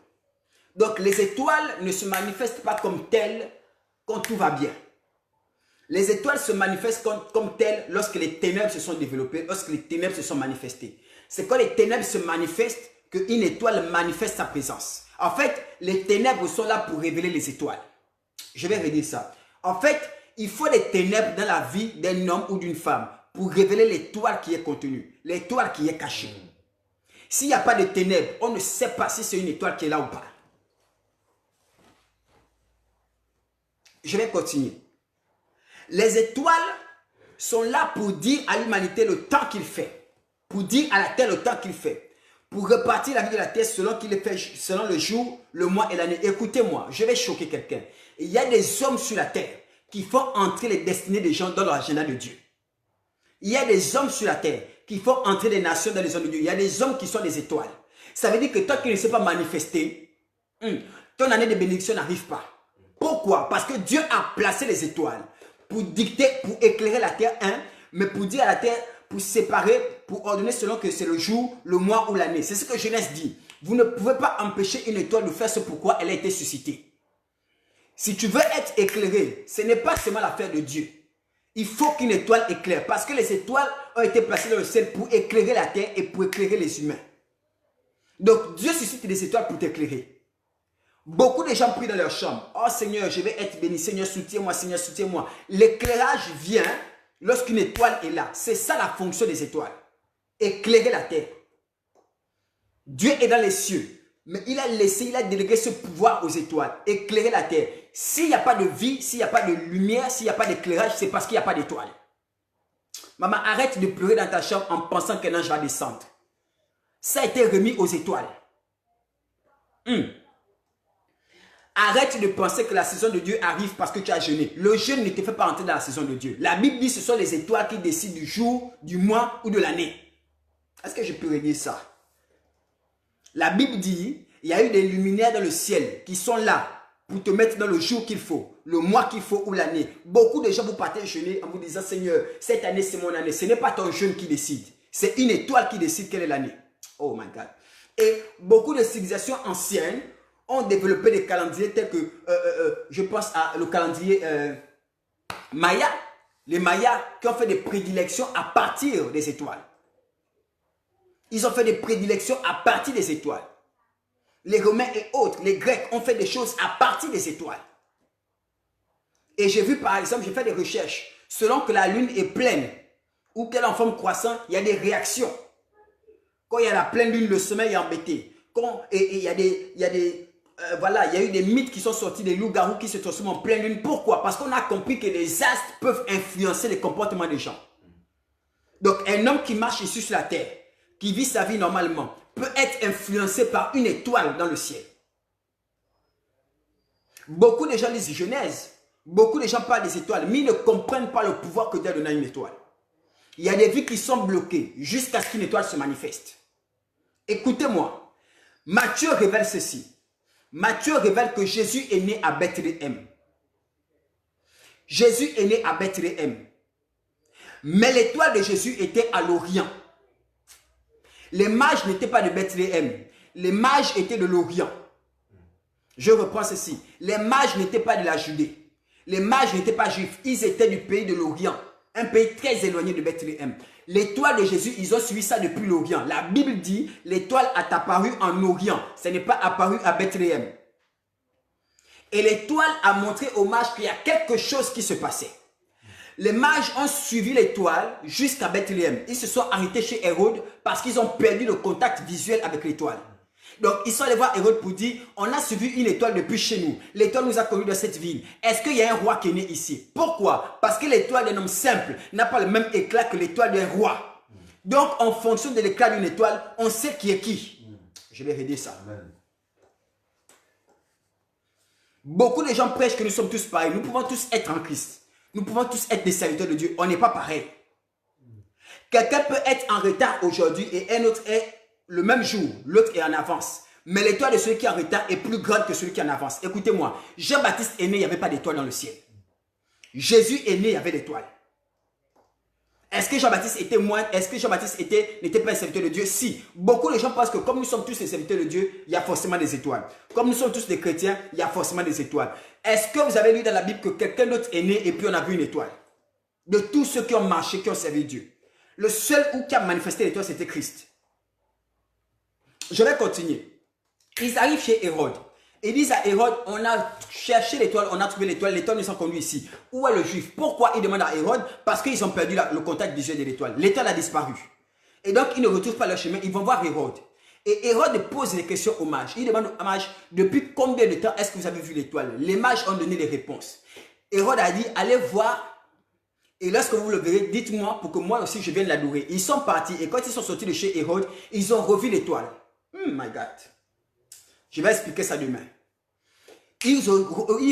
Donc les étoiles ne se manifestent pas comme telles quand tout va bien. Les étoiles se manifestent comme telles lorsque les ténèbres se sont développées, lorsque les ténèbres se sont manifestées. C'est quand les ténèbres se manifestent qu'une étoile manifeste sa présence. En fait, les ténèbres sont là pour révéler les étoiles. Je vais redire ça. En fait, il faut des ténèbres dans la vie d'un homme ou d'une femme pour révéler l'étoile qui est contenue, l'étoile qui est cachée. S'il n'y a pas de ténèbres, on ne sait pas si c'est une étoile qui est là ou pas. Je vais continuer. Les étoiles sont là pour dire à l'humanité le temps qu'il fait. Pour dire à la terre le temps qu'il fait. Pour repartir la vie de la terre selon qu'il est fait, selon le jour, le mois et l'année. Écoutez-moi, je vais choquer quelqu'un. Il y a des hommes sur la terre qui font entrer les destinées des gens dans l'agenda de Dieu. Il y a des hommes sur la terre qui font entrer les nations dans les zones de Dieu. Il y a des hommes qui sont des étoiles. Ça veut dire que toi qui ne sais pas manifester, ton année de bénédiction n'arrive pas. Pourquoi? Parce que Dieu a placé les étoiles pour dicter, pour éclairer la terre, mais pour dire à la terre, pour séparer, pour ordonner selon que c'est le jour, le mois ou l'année. C'est ce que Genèse dit. Vous ne pouvez pas empêcher une étoile de faire ce pourquoi elle a été suscitée. Si tu veux être éclairé, ce n'est pas seulement l'affaire de Dieu. Il faut qu'une étoile éclaire. Parce que les étoiles ont été placées dans le ciel pour éclairer la terre et pour éclairer les humains. Donc Dieu suscite des étoiles pour t'éclairer. Beaucoup de gens prient dans leur chambre. Oh Seigneur, je vais être béni. Seigneur, soutiens-moi. Seigneur, soutiens-moi. L'éclairage vient lorsqu'une étoile est là. C'est ça la fonction des étoiles. Éclairer la terre. Dieu est dans les cieux. Mais il a délégué ce pouvoir aux étoiles. Éclairer la terre. S'il n'y a pas de vie, s'il n'y a pas de lumière, s'il n'y a pas d'éclairage, c'est parce qu'il n'y a pas d'étoile. Maman, arrête de pleurer dans ta chambre en pensant qu'un ange va descendre. Ça a été remis aux étoiles. Arrête de penser que la saison de Dieu arrive parce que tu as jeûné. Le jeûne ne te fait pas entrer dans la saison de Dieu. La Bible dit que ce sont les étoiles qui décident du jour, du mois ou de l'année. Est-ce que je peux redire ça? La Bible dit, Il y a eu des luminaires dans le ciel qui sont là pour te mettre dans le jour qu'il faut, le mois qu'il faut ou l'année. Beaucoup de gens vous partez jeûner en vous disant, Seigneur, cette année c'est mon année. Ce n'est pas ton jeûne qui décide. C'est une étoile qui décide quelle est l'année. Oh my God. Et beaucoup de civilisations anciennes ont développé des calendriers tels que, je pense à le calendrier Maya. Les Mayas qui ont fait des prédilections à partir des étoiles. Ils ont fait des prédilections à partir des étoiles. Les Romains et autres, les Grecs ont fait des choses à partir des étoiles. Et j'ai vu par exemple, j'ai fait des recherches, selon que la lune est pleine ou qu'elle est en forme croissante, il y a des réactions. Quand il y a la pleine lune, le sommeil est embêté. Il y a eu des mythes qui sont sortis, des loups-garous qui se transforment en pleine lune. Pourquoi? Parce qu'on a compris que les astres peuvent influencer les comportements des gens. Donc un homme qui marche ici sur la terre, qui vit sa vie normalement, peut être influencé par une étoile dans le ciel. Beaucoup de gens lisent Genèse, beaucoup de gens parlent des étoiles, mais ils ne comprennent pas le pouvoir que Dieu a donné à une étoile. Il y a des vies qui sont bloquées jusqu'à ce qu'une étoile se manifeste. Écoutez-moi, Matthieu révèle ceci. Matthieu révèle que Jésus est né à Bethléem. Jésus est né à Bethléem. Mais l'étoile de Jésus était à l'Orient. Les mages n'étaient pas de Bethléem. Les mages étaient de l'Orient. Je reprends ceci. Les mages n'étaient pas de la Judée. Les mages n'étaient pas juifs. Ils étaient du pays de l'Orient. Un pays très éloigné de Bethléem. L'étoile de Jésus, ils ont suivi ça depuis l'Orient. La Bible dit, l'étoile a apparu en Orient. Ce n'est pas apparu à Bethléem. Et l'étoile a montré aux mages qu'il y a quelque chose qui se passait. Les mages ont suivi l'étoile jusqu'à Bethléem. Ils se sont arrêtés chez Hérode parce qu'ils ont perdu le contact visuel avec l'étoile. Donc, ils sont allés voir Hérode pour dire, on a suivi une étoile depuis chez nous. L'étoile nous a connus dans cette ville. Est-ce qu'il y a un roi qui est né ici? Pourquoi? Parce que l'étoile d'un homme simple n'a pas le même éclat que l'étoile d'un roi. Donc, en fonction de l'éclat d'une étoile, on sait qui est qui. Je vais redire ça. Amen. Beaucoup de gens prêchent que nous sommes tous pareils. Nous pouvons tous être en Christ. Nous pouvons tous être des serviteurs de Dieu. On n'est pas pareil. Quelqu'un peut être en retard aujourd'hui et un autre est le même jour. L'autre est en avance. Mais l'étoile de celui qui est en retard est plus grande que celui qui est en avance. Écoutez-moi, Jean-Baptiste est né, il n'y avait pas d'étoile dans le ciel. Jésus est né, il y avait l'étoile. Est-ce que Jean-Baptiste était moine? Est-ce que Jean-Baptiste n'était pas un serviteur de Dieu? Si. Beaucoup de gens pensent que comme nous sommes tous des serviteurs de Dieu, il y a forcément des étoiles. Comme nous sommes tous des chrétiens, il y a forcément des étoiles. Est-ce que vous avez lu dans la Bible que quelqu'un d'autre est né et puis on a vu une étoile? De tous ceux qui ont marché, qui ont servi Dieu. Le seul qui a manifesté l'étoile, c'était Christ. Je vais continuer. Ils arrivent chez Hérode. Ils disent à Hérode, on a cherché l'étoile, on a trouvé l'étoile, l'étoile nous a conduits ici. Où est le juif? Pourquoi ils demandent à Hérode? Parce qu'ils ont perdu le contact visuel de l'étoile. L'étoile a disparu. Et donc, ils ne retrouvent pas leur chemin, ils vont voir Hérode. Et Hérode pose des questions aux mages. Il demande aux mages, depuis combien de temps est-ce que vous avez vu l'étoile? Les mages ont donné les réponses. Hérode a dit, allez voir, et lorsque vous le verrez, dites-moi pour que moi aussi je vienne l'adorer. Ils sont partis, et quand ils sont sortis de chez Hérode, ils ont revu l'étoile. My God. Je vais expliquer ça demain. Ils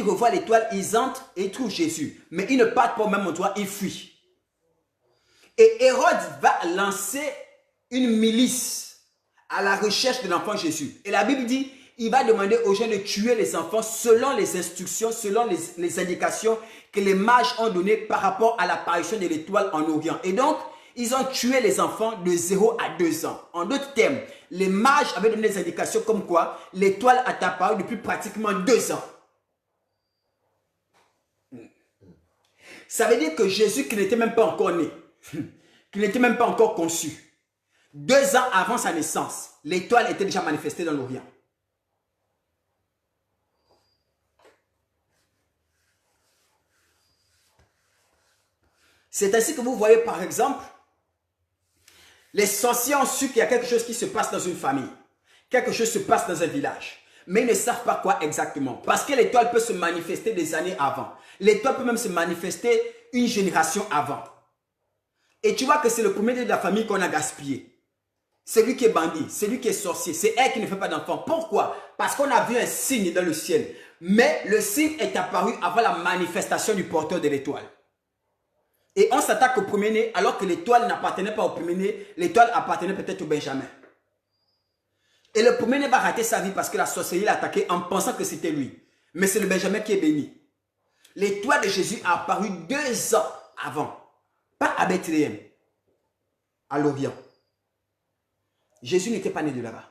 revoient l'étoile, ils entrent et ils trouvent Jésus. Mais ils ne partent pas au même endroit, ils fuient. Et Hérode va lancer une milice à la recherche de l'enfant Jésus. Et la Bible dit, il va demander aux gens de tuer les enfants selon les instructions, selon les indications que les mages ont données par rapport à l'apparition de l'étoile en Orient. Et donc, ils ont tué les enfants de 0 à 2 ans. En d'autres termes, les mages avaient donné des indications comme quoi l'étoile a apparu depuis pratiquement 2 ans. Ça veut dire que Jésus, qui n'était même pas encore né, qui n'était même pas encore conçu, 2 ans avant sa naissance, l'étoile était déjà manifestée dans l'Orient. C'est ainsi que vous voyez par exemple, les sorciers ont su qu'il y a quelque chose qui se passe dans une famille. Quelque chose se passe dans un village. Mais ils ne savent pas quoi exactement. Parce que l'étoile peut se manifester des années avant. L'étoile peut même se manifester une génération avant. Et tu vois que c'est le premier de la famille qu'on a gaspillé. Celui qui est bandit, celui qui est sorcier, c'est elle qui ne fait pas d'enfant. Pourquoi? Parce qu'on a vu un signe dans le ciel. Mais le signe est apparu avant la manifestation du porteur de l'étoile. Et on s'attaque au premier-né alors que l'étoile n'appartenait pas au premier-né. L'étoile appartenait peut-être au Benjamin. Et le premier va rater sa vie parce que la sorcellerie l'a attaqué en pensant que c'était lui. Mais c'est le Benjamin qui est béni. L'étoile de Jésus a apparu 2 ans avant. Pas à Bethléem, à l'Orient. Jésus n'était pas né de là-bas.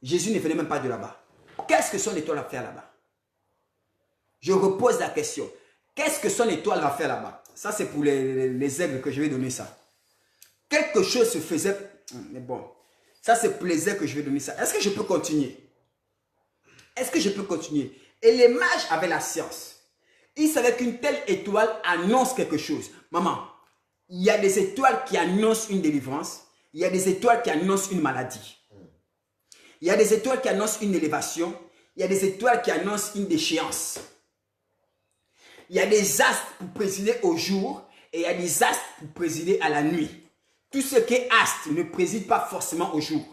Jésus ne venait même pas de là-bas. Qu'est-ce que son étoile a fait là-bas? Je repose la question. Qu'est-ce que son étoile va faire là-bas? Ça, c'est pour les aigles que je vais donner ça. Quelque chose se faisait... Mais bon, ça, c'est pour les aigles que je vais donner ça. Est-ce que je peux continuer? Est-ce que je peux continuer? Et les mages avaient la science. Ils savaient qu'une telle étoile annonce quelque chose. Maman, il y a des étoiles qui annoncent une délivrance. Il y a des étoiles qui annoncent une maladie. Il y a des étoiles qui annoncent une élévation. Il y a des étoiles qui annoncent une déchéance. Il y a des astres pour présider au jour et il y a des astres pour présider à la nuit. Tout ce qui est astre ne préside pas forcément au jour.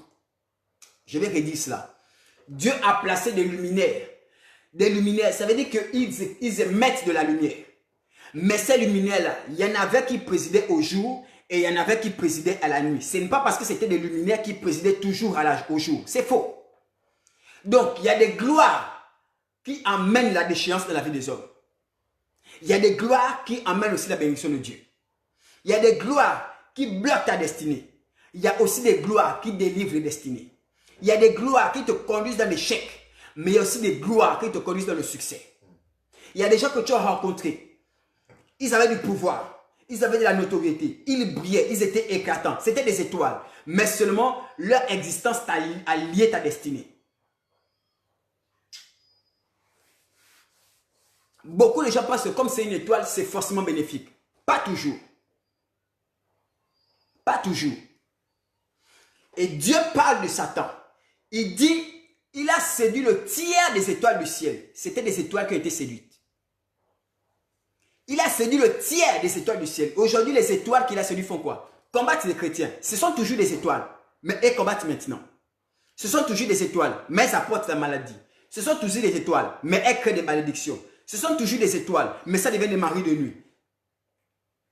Je vais redire cela. Dieu a placé des luminaires. Des luminaires, ça veut dire qu'ils émettent de la lumière. Mais ces luminaires-là, il y en avait qui présidaient au jour et il y en avait qui présidaient à la nuit. Ce n'est pas parce que c'était des luminaires qui présidaient toujours au jour. C'est faux. Donc, il y a des gloires qui amènent la déchéance dans la vie des hommes. Il y a des gloires qui amènent aussi la bénédiction de Dieu. Il y a des gloires qui bloquent ta destinée. Il y a aussi des gloires qui délivrent les destinées. Il y a des gloires qui te conduisent dans l'échec. Mais il y a aussi des gloires qui te conduisent dans le succès. Il y a des gens que tu as rencontrés. Ils avaient du pouvoir. Ils avaient de la notoriété. Ils brillaient. Ils étaient éclatants. C'était des étoiles. Mais seulement leur existence a lié ta destinée. Beaucoup de gens pensent que comme c'est une étoile, c'est forcément bénéfique. Pas toujours. Pas toujours. Et Dieu parle de Satan. Il dit, il a séduit le tiers des étoiles du ciel. C'était des étoiles qui ont été séduites. Il a séduit le tiers des étoiles du ciel. Aujourd'hui, les étoiles qu'il a séduites font quoi? Combattent les chrétiens. Ce sont toujours des étoiles, mais elles combattent maintenant. Ce sont toujours des étoiles, mais elles apportent la maladie. Ce sont toujours des étoiles, mais elles créent des malédictions. Ce sont toujours des étoiles, mais ça devient des maris de nuit.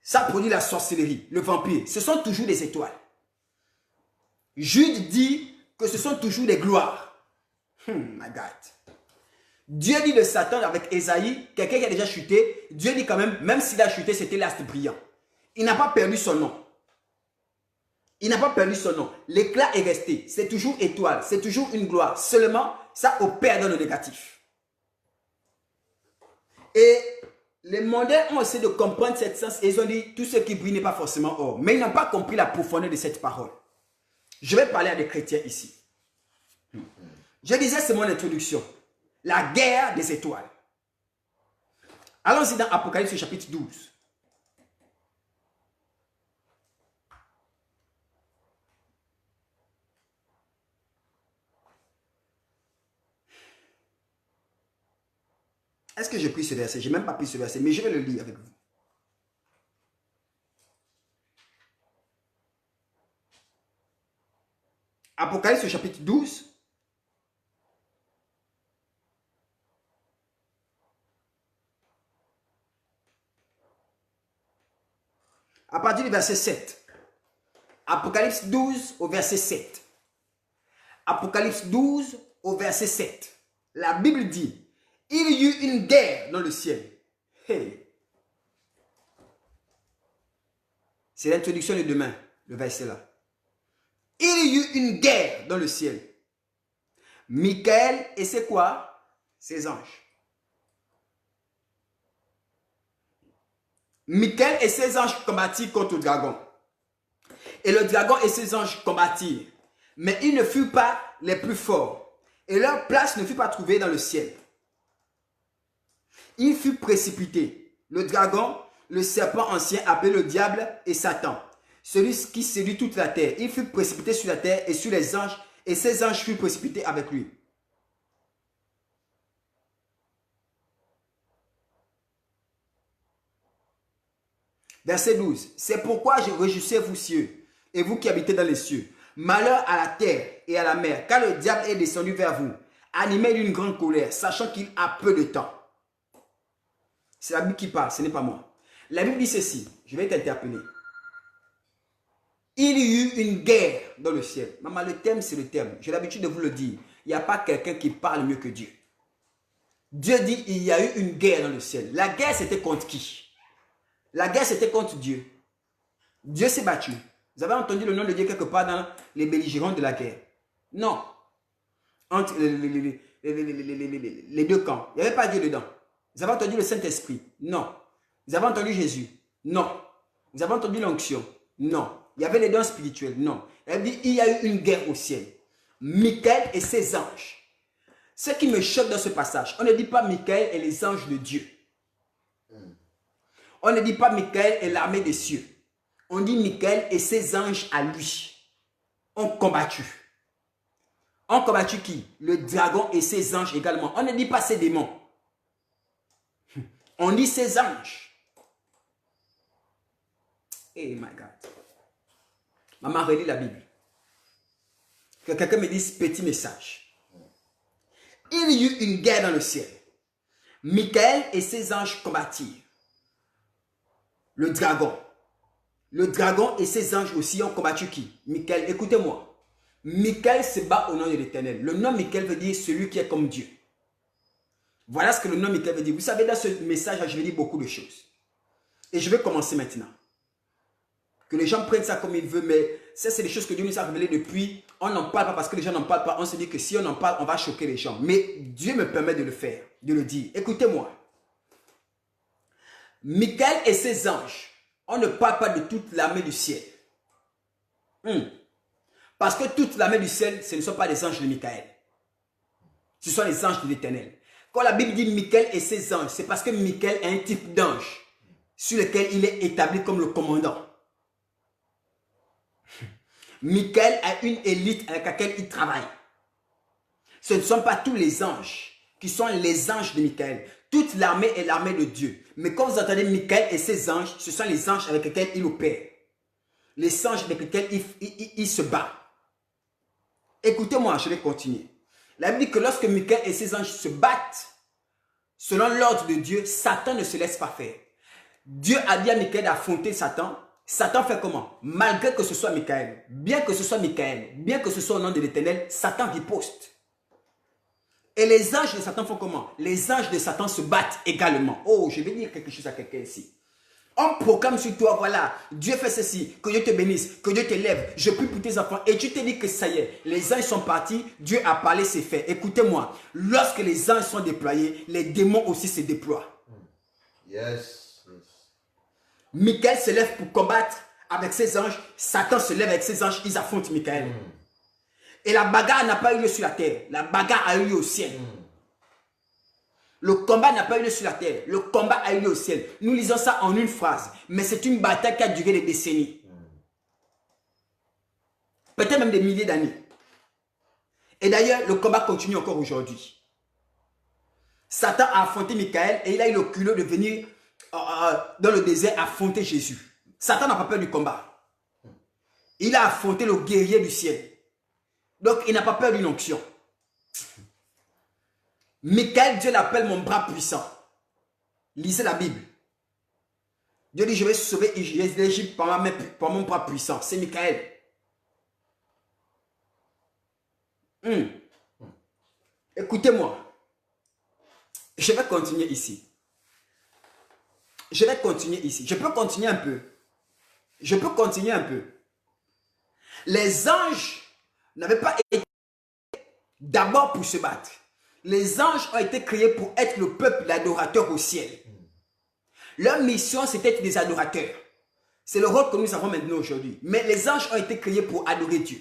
Ça produit la sorcellerie, le vampire. Ce sont toujours des étoiles. Jude dit que ce sont toujours des gloires. My God. Dieu dit de Satan avec Ésaïe, quelqu'un qui a déjà chuté, Dieu dit quand même s'il a chuté, c'était l'astre brillant. Il n'a pas perdu son nom. Il n'a pas perdu son nom. L'éclat est resté. C'est toujours étoile, c'est toujours une gloire. Seulement, ça opère dans le négatif. Et les mondains ont essayé de comprendre cette sens et ils ont dit tout ce qui brille n'est pas forcément or. Mais ils n'ont pas compris la profondeur de cette parole. Je vais parler à des chrétiens ici. Je disais, c'est mon introduction. La guerre des étoiles. Allons-y dans Apocalypse chapitre 12. Est-ce que j'ai pris ce verset? Je n'ai même pas pris ce verset, mais je vais le lire avec vous. Apocalypse chapitre 12. À partir du verset 7. Apocalypse 12 au verset 7. Apocalypse 12 au verset 7. La Bible dit, il y eut une guerre dans le ciel. Hey. C'est l'introduction de demain, le verset là. Il y eut une guerre dans le ciel. Michael et c'est quoi? Ses anges. Michael et ses anges combattirent contre le dragon. Et le dragon et ses anges combattirent. Mais ils ne furent pas les plus forts. Et leur place ne fut pas trouvée dans le ciel. Il fut précipité. Le dragon, le serpent ancien appelé le diable et Satan. Celui qui séduit toute la terre. Il fut précipité sur la terre et sur les anges. Et ses anges furent précipités avec lui. Verset 12. C'est pourquoi je réjouissais vous cieux, et vous qui habitez dans les cieux. Malheur à la terre et à la mer, car le diable est descendu vers vous, animé d'une grande colère, sachant qu'il a peu de temps. C'est la Bible qui parle, ce n'est pas moi. La Bible dit ceci, je vais t'interpeller. Il y eut une guerre dans le ciel. Maman, le thème, c'est le thème. J'ai l'habitude de vous le dire. Il n'y a pas quelqu'un qui parle mieux que Dieu. Dieu dit, il y a eu une guerre dans le ciel. La guerre, c'était contre qui? La guerre, c'était contre Dieu. Dieu s'est battu. Vous avez entendu le nom de Dieu quelque part dans les belligérants de la guerre? Non. Entre les deux camps. Il n'y avait pas Dieu dedans. Vous avez entendu le Saint-Esprit? Non. Vous avez entendu Jésus? Non. Vous avez entendu l'onction? Non. Il y avait les dons spirituels? Non. Elle dit, il y a eu une guerre au ciel. Michael et ses anges. Ce qui me choque dans ce passage, on ne dit pas Michael et les anges de Dieu. On ne dit pas Michael et l'armée des cieux. On dit Michael et ses anges à lui ont combattu. Ont combattu qui? Le dragon et ses anges également. On ne dit pas ses démons. On dit ses anges. Oh my God. Maman, relit la Bible. Que quelqu'un me dise petit message. Il y eut une guerre dans le ciel. Michael et ses anges combattirent le dragon. Le dragon et ses anges aussi ont combattu qui? Michael, écoutez-moi. Michael se bat au nom de l'Éternel. Le nom Michael veut dire celui qui est comme Dieu. Voilà ce que le nom Michael veut dire. Vous savez, dans ce message, je vais dire beaucoup de choses. Et je vais commencer maintenant. Que les gens prennent ça comme ils veulent, mais ça, c'est des choses que Dieu nous a révélées depuis. On n'en parle pas parce que les gens n'en parlent pas. On se dit que si on en parle, on va choquer les gens. Mais Dieu me permet de le faire, de le dire. Écoutez-moi. Michael et ses anges, on ne parle pas de toute l'armée du ciel. Parce que toute l'armée du ciel, ce ne sont pas les anges de Michael. Ce sont les anges de l'Éternel. Quand la Bible dit Michael et ses anges, c'est parce que Michael est un type d'ange sur lequel il est établi comme le commandant. Michael a une élite avec laquelle il travaille. Ce ne sont pas tous les anges qui sont les anges de Michael. Toute l'armée est l'armée de Dieu. Mais quand vous entendez Michael et ses anges, ce sont les anges avec lesquels il opère. Les anges avec lesquels il se bat. Écoutez-moi, je vais continuer. La Bible dit que lorsque Michael et ses anges se battent, selon l'ordre de Dieu, Satan ne se laisse pas faire. Dieu a dit à Michael d'affronter Satan. Satan fait comment? Malgré que ce soit Michael, bien que ce soit Michael, bien que ce soit au nom de l'Éternel, Satan riposte. Et les anges de Satan font comment? Les anges de Satan se battent également. Oh, je vais dire quelque chose à quelqu'un ici. On proclame sur toi, voilà, Dieu fait ceci, que Dieu te bénisse, que Dieu t'élève, je prie pour tes enfants. Et tu te dis que ça y est, les anges sont partis, Dieu a parlé, c'est fait. Écoutez-moi, lorsque les anges sont déployés, les démons aussi se déploient. Yes. Michael se lève pour combattre avec ses anges, Satan se lève avec ses anges, ils affrontent Michael. Et la bagarre n'a pas eu lieu sur la terre, la bagarre a eu lieu au ciel. Le combat n'a pas eu lieu sur la terre, le combat a eu lieu au ciel. Nous lisons ça en une phrase, mais c'est une bataille qui a duré des décennies. Peut-être même des milliers d'années. Et d'ailleurs, le combat continue encore aujourd'hui. Satan a affronté Michael et il a eu le culot de venir dans le désert affronter Jésus. Satan n'a pas peur du combat. Il a affronté le guerrier du ciel. Donc, il n'a pas peur d'une onction. Michael, Dieu l'appelle mon bras puissant. Lisez la Bible. Dieu dit, je vais sauver l'Égypte par mon bras puissant. C'est Michael. Écoutez-moi. Je vais continuer ici. Je vais continuer ici. Je peux continuer un peu. Je peux continuer un peu. Les anges n'avaient pas été d'abord pour se battre. Les anges ont été créés pour être le peuple d'adorateurs au ciel. Leur mission, c'était être des adorateurs. C'est le rôle que nous avons maintenant aujourd'hui. Mais les anges ont été créés pour adorer Dieu.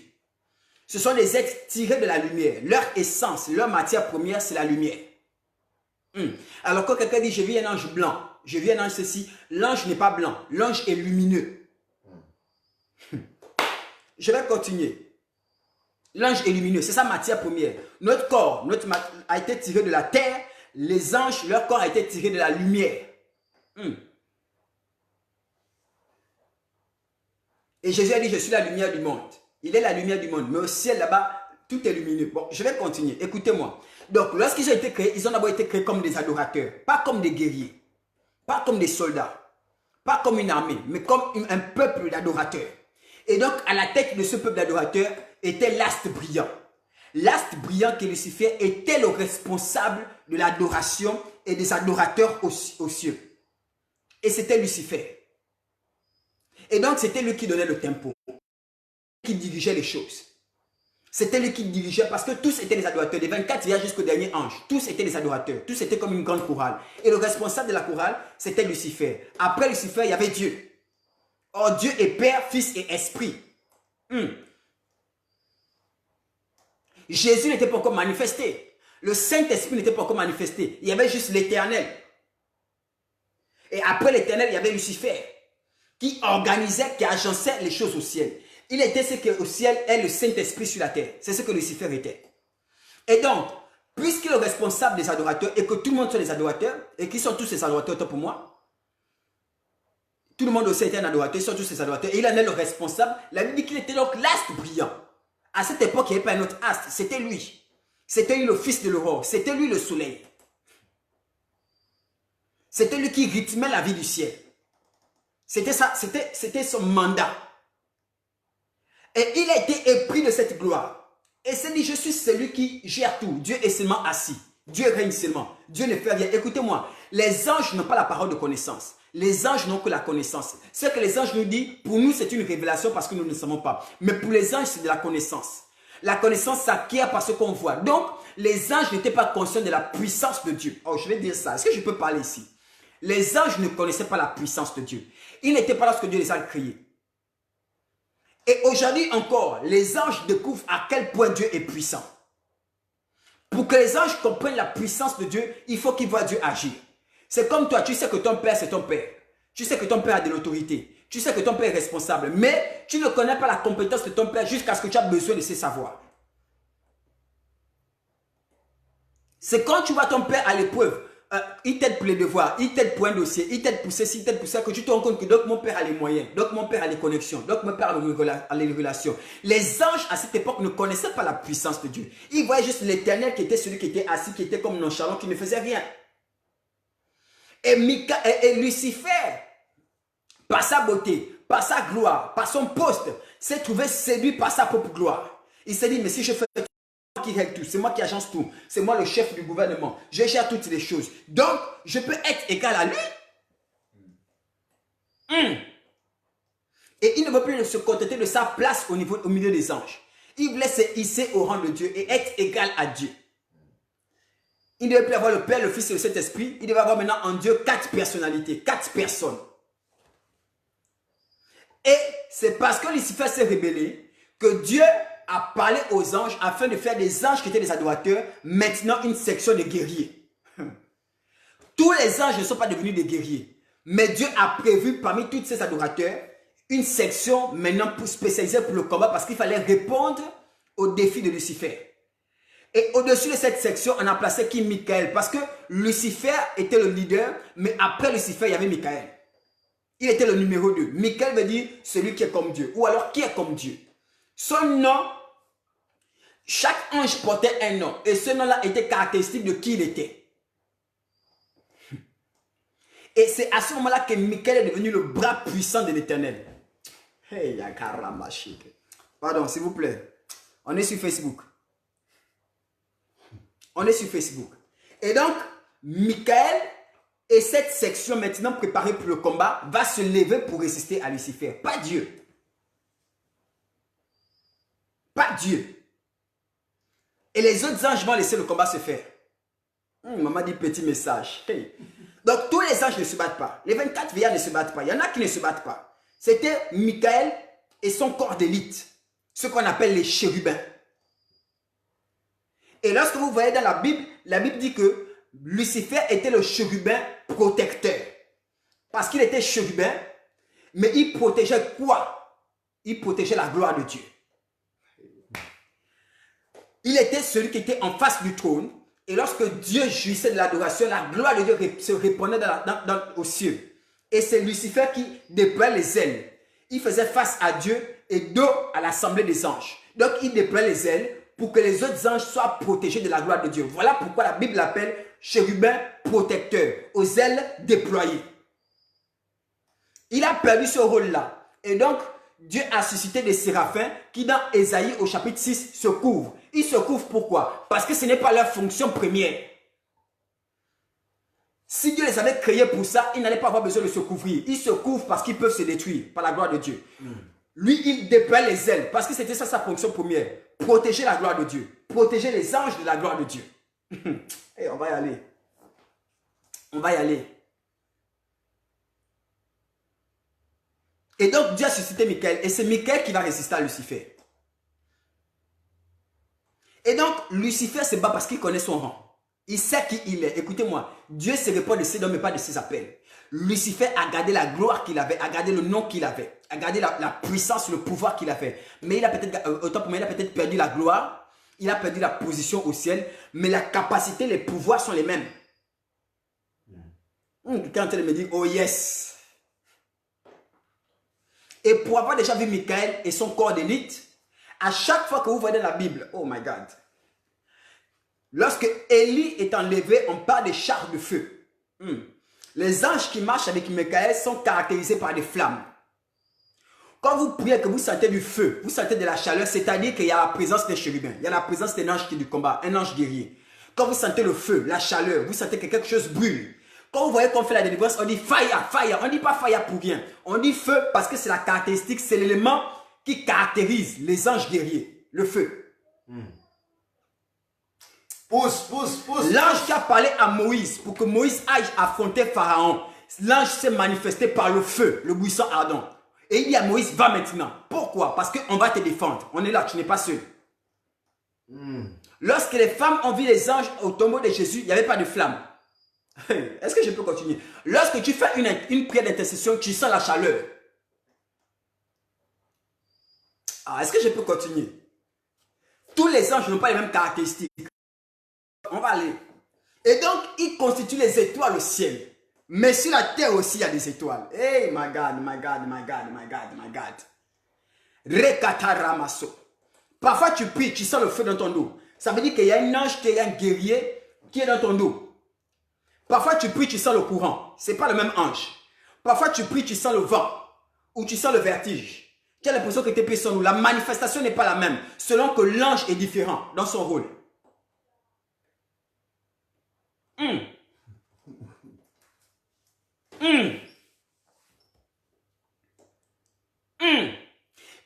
Ce sont des êtres tirés de la lumière. Leur essence, leur matière première, c'est la lumière. Alors quand quelqu'un dit, je vis un ange blanc, je vis un ange ceci, l'ange n'est pas blanc, l'ange est lumineux. Je vais continuer. L'ange est lumineux, c'est sa matière première. Notre corps a été tiré de la terre, les anges, leur corps a été tiré de la lumière. Et Jésus a dit, je suis la lumière du monde. Il est la lumière du monde, mais au ciel là-bas, tout est lumineux. Bon, je vais continuer, écoutez-moi. Donc, lorsqu'ils ont été créés, ils ont d'abord été créés comme des adorateurs, pas comme des guerriers, pas comme des soldats, pas comme une armée, mais comme un peuple d'adorateurs. Et donc, à la tête de ce peuple d'adorateurs était l'astre brillant. L'astre brillant que Lucifer était le responsable de l'adoration et des adorateurs aux cieux. Et c'était Lucifer. Et donc, c'était lui qui donnait le tempo, qui dirigeait les choses. C'était lui qui dirigeait parce que tous étaient des adorateurs. Des 24 vierges jusqu'au dernier ange. Tous étaient des adorateurs. Tous étaient comme une grande chorale. Et le responsable de la chorale, c'était Lucifer. Après Lucifer, il y avait Dieu. Or, Dieu est Père, Fils et Esprit. Jésus n'était pas encore manifesté. Le Saint-Esprit n'était pas encore manifesté. Il y avait juste l'Éternel. Et après l'Éternel, il y avait Lucifer qui organisait, qui agençait les choses au ciel. Il était ce qu'au ciel est le Saint-Esprit sur la terre. C'est ce que Lucifer était. Et donc, puisqu'il est le responsable des adorateurs et que tout le monde soit des adorateurs, et qui sont tous des adorateurs pour moi, tout le monde aussi était un adorateur, ils sont tous des adorateurs, et il en est le responsable. La Bible dit qu'il était donc l'astre brillant. À cette époque, il n'y avait pas un autre astre, c'était lui. C'était lui le fils de l'aurore, c'était lui le soleil. C'était lui qui rythmait la vie du ciel. C'était ça, c'était son mandat. Et il a été épris de cette gloire. Et s'est dit, je suis celui qui gère tout. Dieu est seulement assis. Dieu règne seulement. Dieu ne fait rien. Écoutez-moi, les anges n'ont pas la parole de connaissance. Les anges n'ont que la connaissance. Ce que les anges nous disent, pour nous, c'est une révélation parce que nous ne savons pas. Mais pour les anges, c'est de la connaissance. La connaissance s'acquiert par ce qu'on voit. Donc, les anges n'étaient pas conscients de la puissance de Dieu. Oh, je vais dire ça. Est-ce que je peux parler ici? Les anges ne connaissaient pas la puissance de Dieu. Ils n'étaient pas lorsque Dieu les a créés. Et aujourd'hui encore, les anges découvrent à quel point Dieu est puissant. Pour que les anges comprennent la puissance de Dieu, il faut qu'ils voient Dieu agir. C'est comme toi, tu sais que ton père, c'est ton père. Tu sais que ton père a de l'autorité. Tu sais que ton père est responsable. Mais tu ne connais pas la compétence de ton père jusqu'à ce que tu as besoin de ses savoirs. C'est quand tu vois ton père à l'épreuve, il t'aide pour les devoirs, il t'aide pour un dossier, il t'aide pour ceci, il t'aide pour ça, que tu te rends compte que donc mon père a les moyens, donc mon père a les connexions, donc mon père a les relations. Les anges à cette époque ne connaissaient pas la puissance de Dieu. Ils voyaient juste l'Éternel qui était celui qui était assis, qui était comme nonchalant, qui ne faisait rien. Et Lucifer, par sa beauté, par sa gloire, par son poste, s'est trouvé séduit par sa propre gloire. Il s'est dit, mais si je fais qui règle tout, c'est moi qui agence tout, c'est moi le chef du gouvernement, je gère toutes les choses, donc je peux être égal à lui. Et il ne veut plus se contenter de sa place au milieu des anges. Il voulait se hisser au rang de Dieu et être égal à Dieu. Il ne devait plus avoir le Père, le Fils et le Saint-Esprit. Il devait avoir maintenant en Dieu 4 personnalités, 4 personnes. Et c'est parce que Lucifer s'est rébellé que Dieu a parlé aux anges afin de faire des anges qui étaient des adorateurs, maintenant une section de guerriers. Tous les anges ne sont pas devenus des guerriers, mais Dieu a prévu parmi tous ces adorateurs une section maintenant spécialisée pour le combat parce qu'il fallait répondre au défi de Lucifer. Et au-dessus de cette section, on a placé qui? Michael, parce que Lucifer était le leader, mais après Lucifer, il y avait Michael. Il était le numéro 2. Michael veut dire celui qui est comme Dieu, ou alors qui est comme Dieu. Son nom, chaque ange portait un nom. Et ce nom-là était caractéristique de qui il était. Et c'est à ce moment-là que Michael est devenu le bras puissant de l'Éternel. Hey, pardon, s'il vous plaît. On est sur Facebook. On est sur Facebook. Et donc, Michael et cette section maintenant préparée pour le combat va se lever pour résister à Lucifer. Pas Dieu. Pas Dieu. Et les autres anges vont laisser le combat se faire. Maman dit petit message. Hey. Donc tous les anges ne se battent pas. Les 24 vieillards ne se battent pas. Il y en a qui ne se battent pas. C'était Michael et son corps d'élite. Ce qu'on appelle les chérubins. Et lorsque vous voyez dans la Bible dit que Lucifer était le chérubin protecteur. Parce qu'il était chérubin, mais il protégeait quoi? Il protégeait la gloire de Dieu. Il était celui qui était en face du trône. Et lorsque Dieu jouissait de l'adoration, la gloire de Dieu se répandait aux cieux. Et c'est Lucifer qui déployait les ailes. Il faisait face à Dieu et dos à l'assemblée des anges. Donc il déployait les ailes pour que les autres anges soient protégés de la gloire de Dieu. Voilà pourquoi la Bible l'appelle chérubin protecteur, aux ailes déployées. Il a perdu ce rôle-là. Et donc, Dieu a suscité des séraphins qui, dans Ésaïe au chapitre 6, se couvrent. Ils se couvrent pourquoi? Parce que ce n'est pas leur fonction première. Si Dieu les avait créés pour ça, ils n'allaient pas avoir besoin de se couvrir. Ils se couvrent parce qu'ils peuvent se détruire par la gloire de Dieu. Lui, il déploie les ailes parce que c'était ça sa fonction première. Protéger la gloire de Dieu. Protéger les anges de la gloire de Dieu. Et on va y aller. On va y aller. Et donc, Dieu a suscité Michael. Et c'est Michael qui va résister à Lucifer. Et donc, Lucifer se bat parce qu'il connaît son rang. Il sait qui il est. Écoutez-moi, Dieu se répond de ses dons, mais pas de ses appels. Lucifer a gardé la gloire qu'il avait, a gardé le nom qu'il avait, a gardé la puissance, le pouvoir qu'il avait. Mais il a peut-être, autant pour moi, il a peut-être perdu la gloire, il a perdu la position au ciel, mais la capacité, les pouvoirs sont les mêmes. Quelqu'un est en train de me dire, oh yes. Et pour avoir déjà vu Michael et son corps d'élite, à chaque fois que vous voyez dans la Bible, oh my God, lorsque Élie est enlevé, on parle des chars de feu. Les anges qui marchent avec Michael sont caractérisés par des flammes. Quand vous priez que vous sentez du feu, vous sentez de la chaleur, c'est-à-dire qu'il y a la présence des chérubins, il y a la présence d'un ange qui est du combat, un ange guerrier. Quand vous sentez le feu, la chaleur, vous sentez que quelque chose brûle. Quand vous voyez qu'on fait la délivrance, on dit fire, fire. On ne dit pas fire pour rien. On dit feu parce que c'est la caractéristique, c'est l'élément qui caractérise les anges guerriers. Le feu. Pousse. L'ange qui a parlé à Moïse pour que Moïse aille affronter Pharaon. L'ange s'est manifesté par le feu, le buisson ardent. Et il dit à Moïse, va maintenant. Pourquoi? Parce qu'on va te défendre. On est là, tu n'es pas seul. Lorsque les femmes ont vu les anges au tombeau de Jésus, il n'y avait pas de flamme. Est-ce que je peux continuer? Lorsque tu fais une prière d'intercession, tu sens la chaleur. Est-ce que je peux continuer? Tous les anges n'ont pas les mêmes caractéristiques. On va aller. Et donc, ils constituent les étoiles au ciel. Mais sur la terre aussi, il y a des étoiles. Hey, my God, my God, my God, my God, my God. Rekataramaso. Parfois, tu pries, tu sens le feu dans ton dos. Ça veut dire qu'il y a un ange, qu'il y a un guerrier qui est dans ton dos. Parfois, tu pries, tu sens le courant. Ce n'est pas le même ange. Parfois, tu pries, tu sens le vent. Ou tu sens le vertige. Tu as l'impression que tes pieds sont lourds. La manifestation n'est pas la même. Selon que l'ange est différent dans son rôle.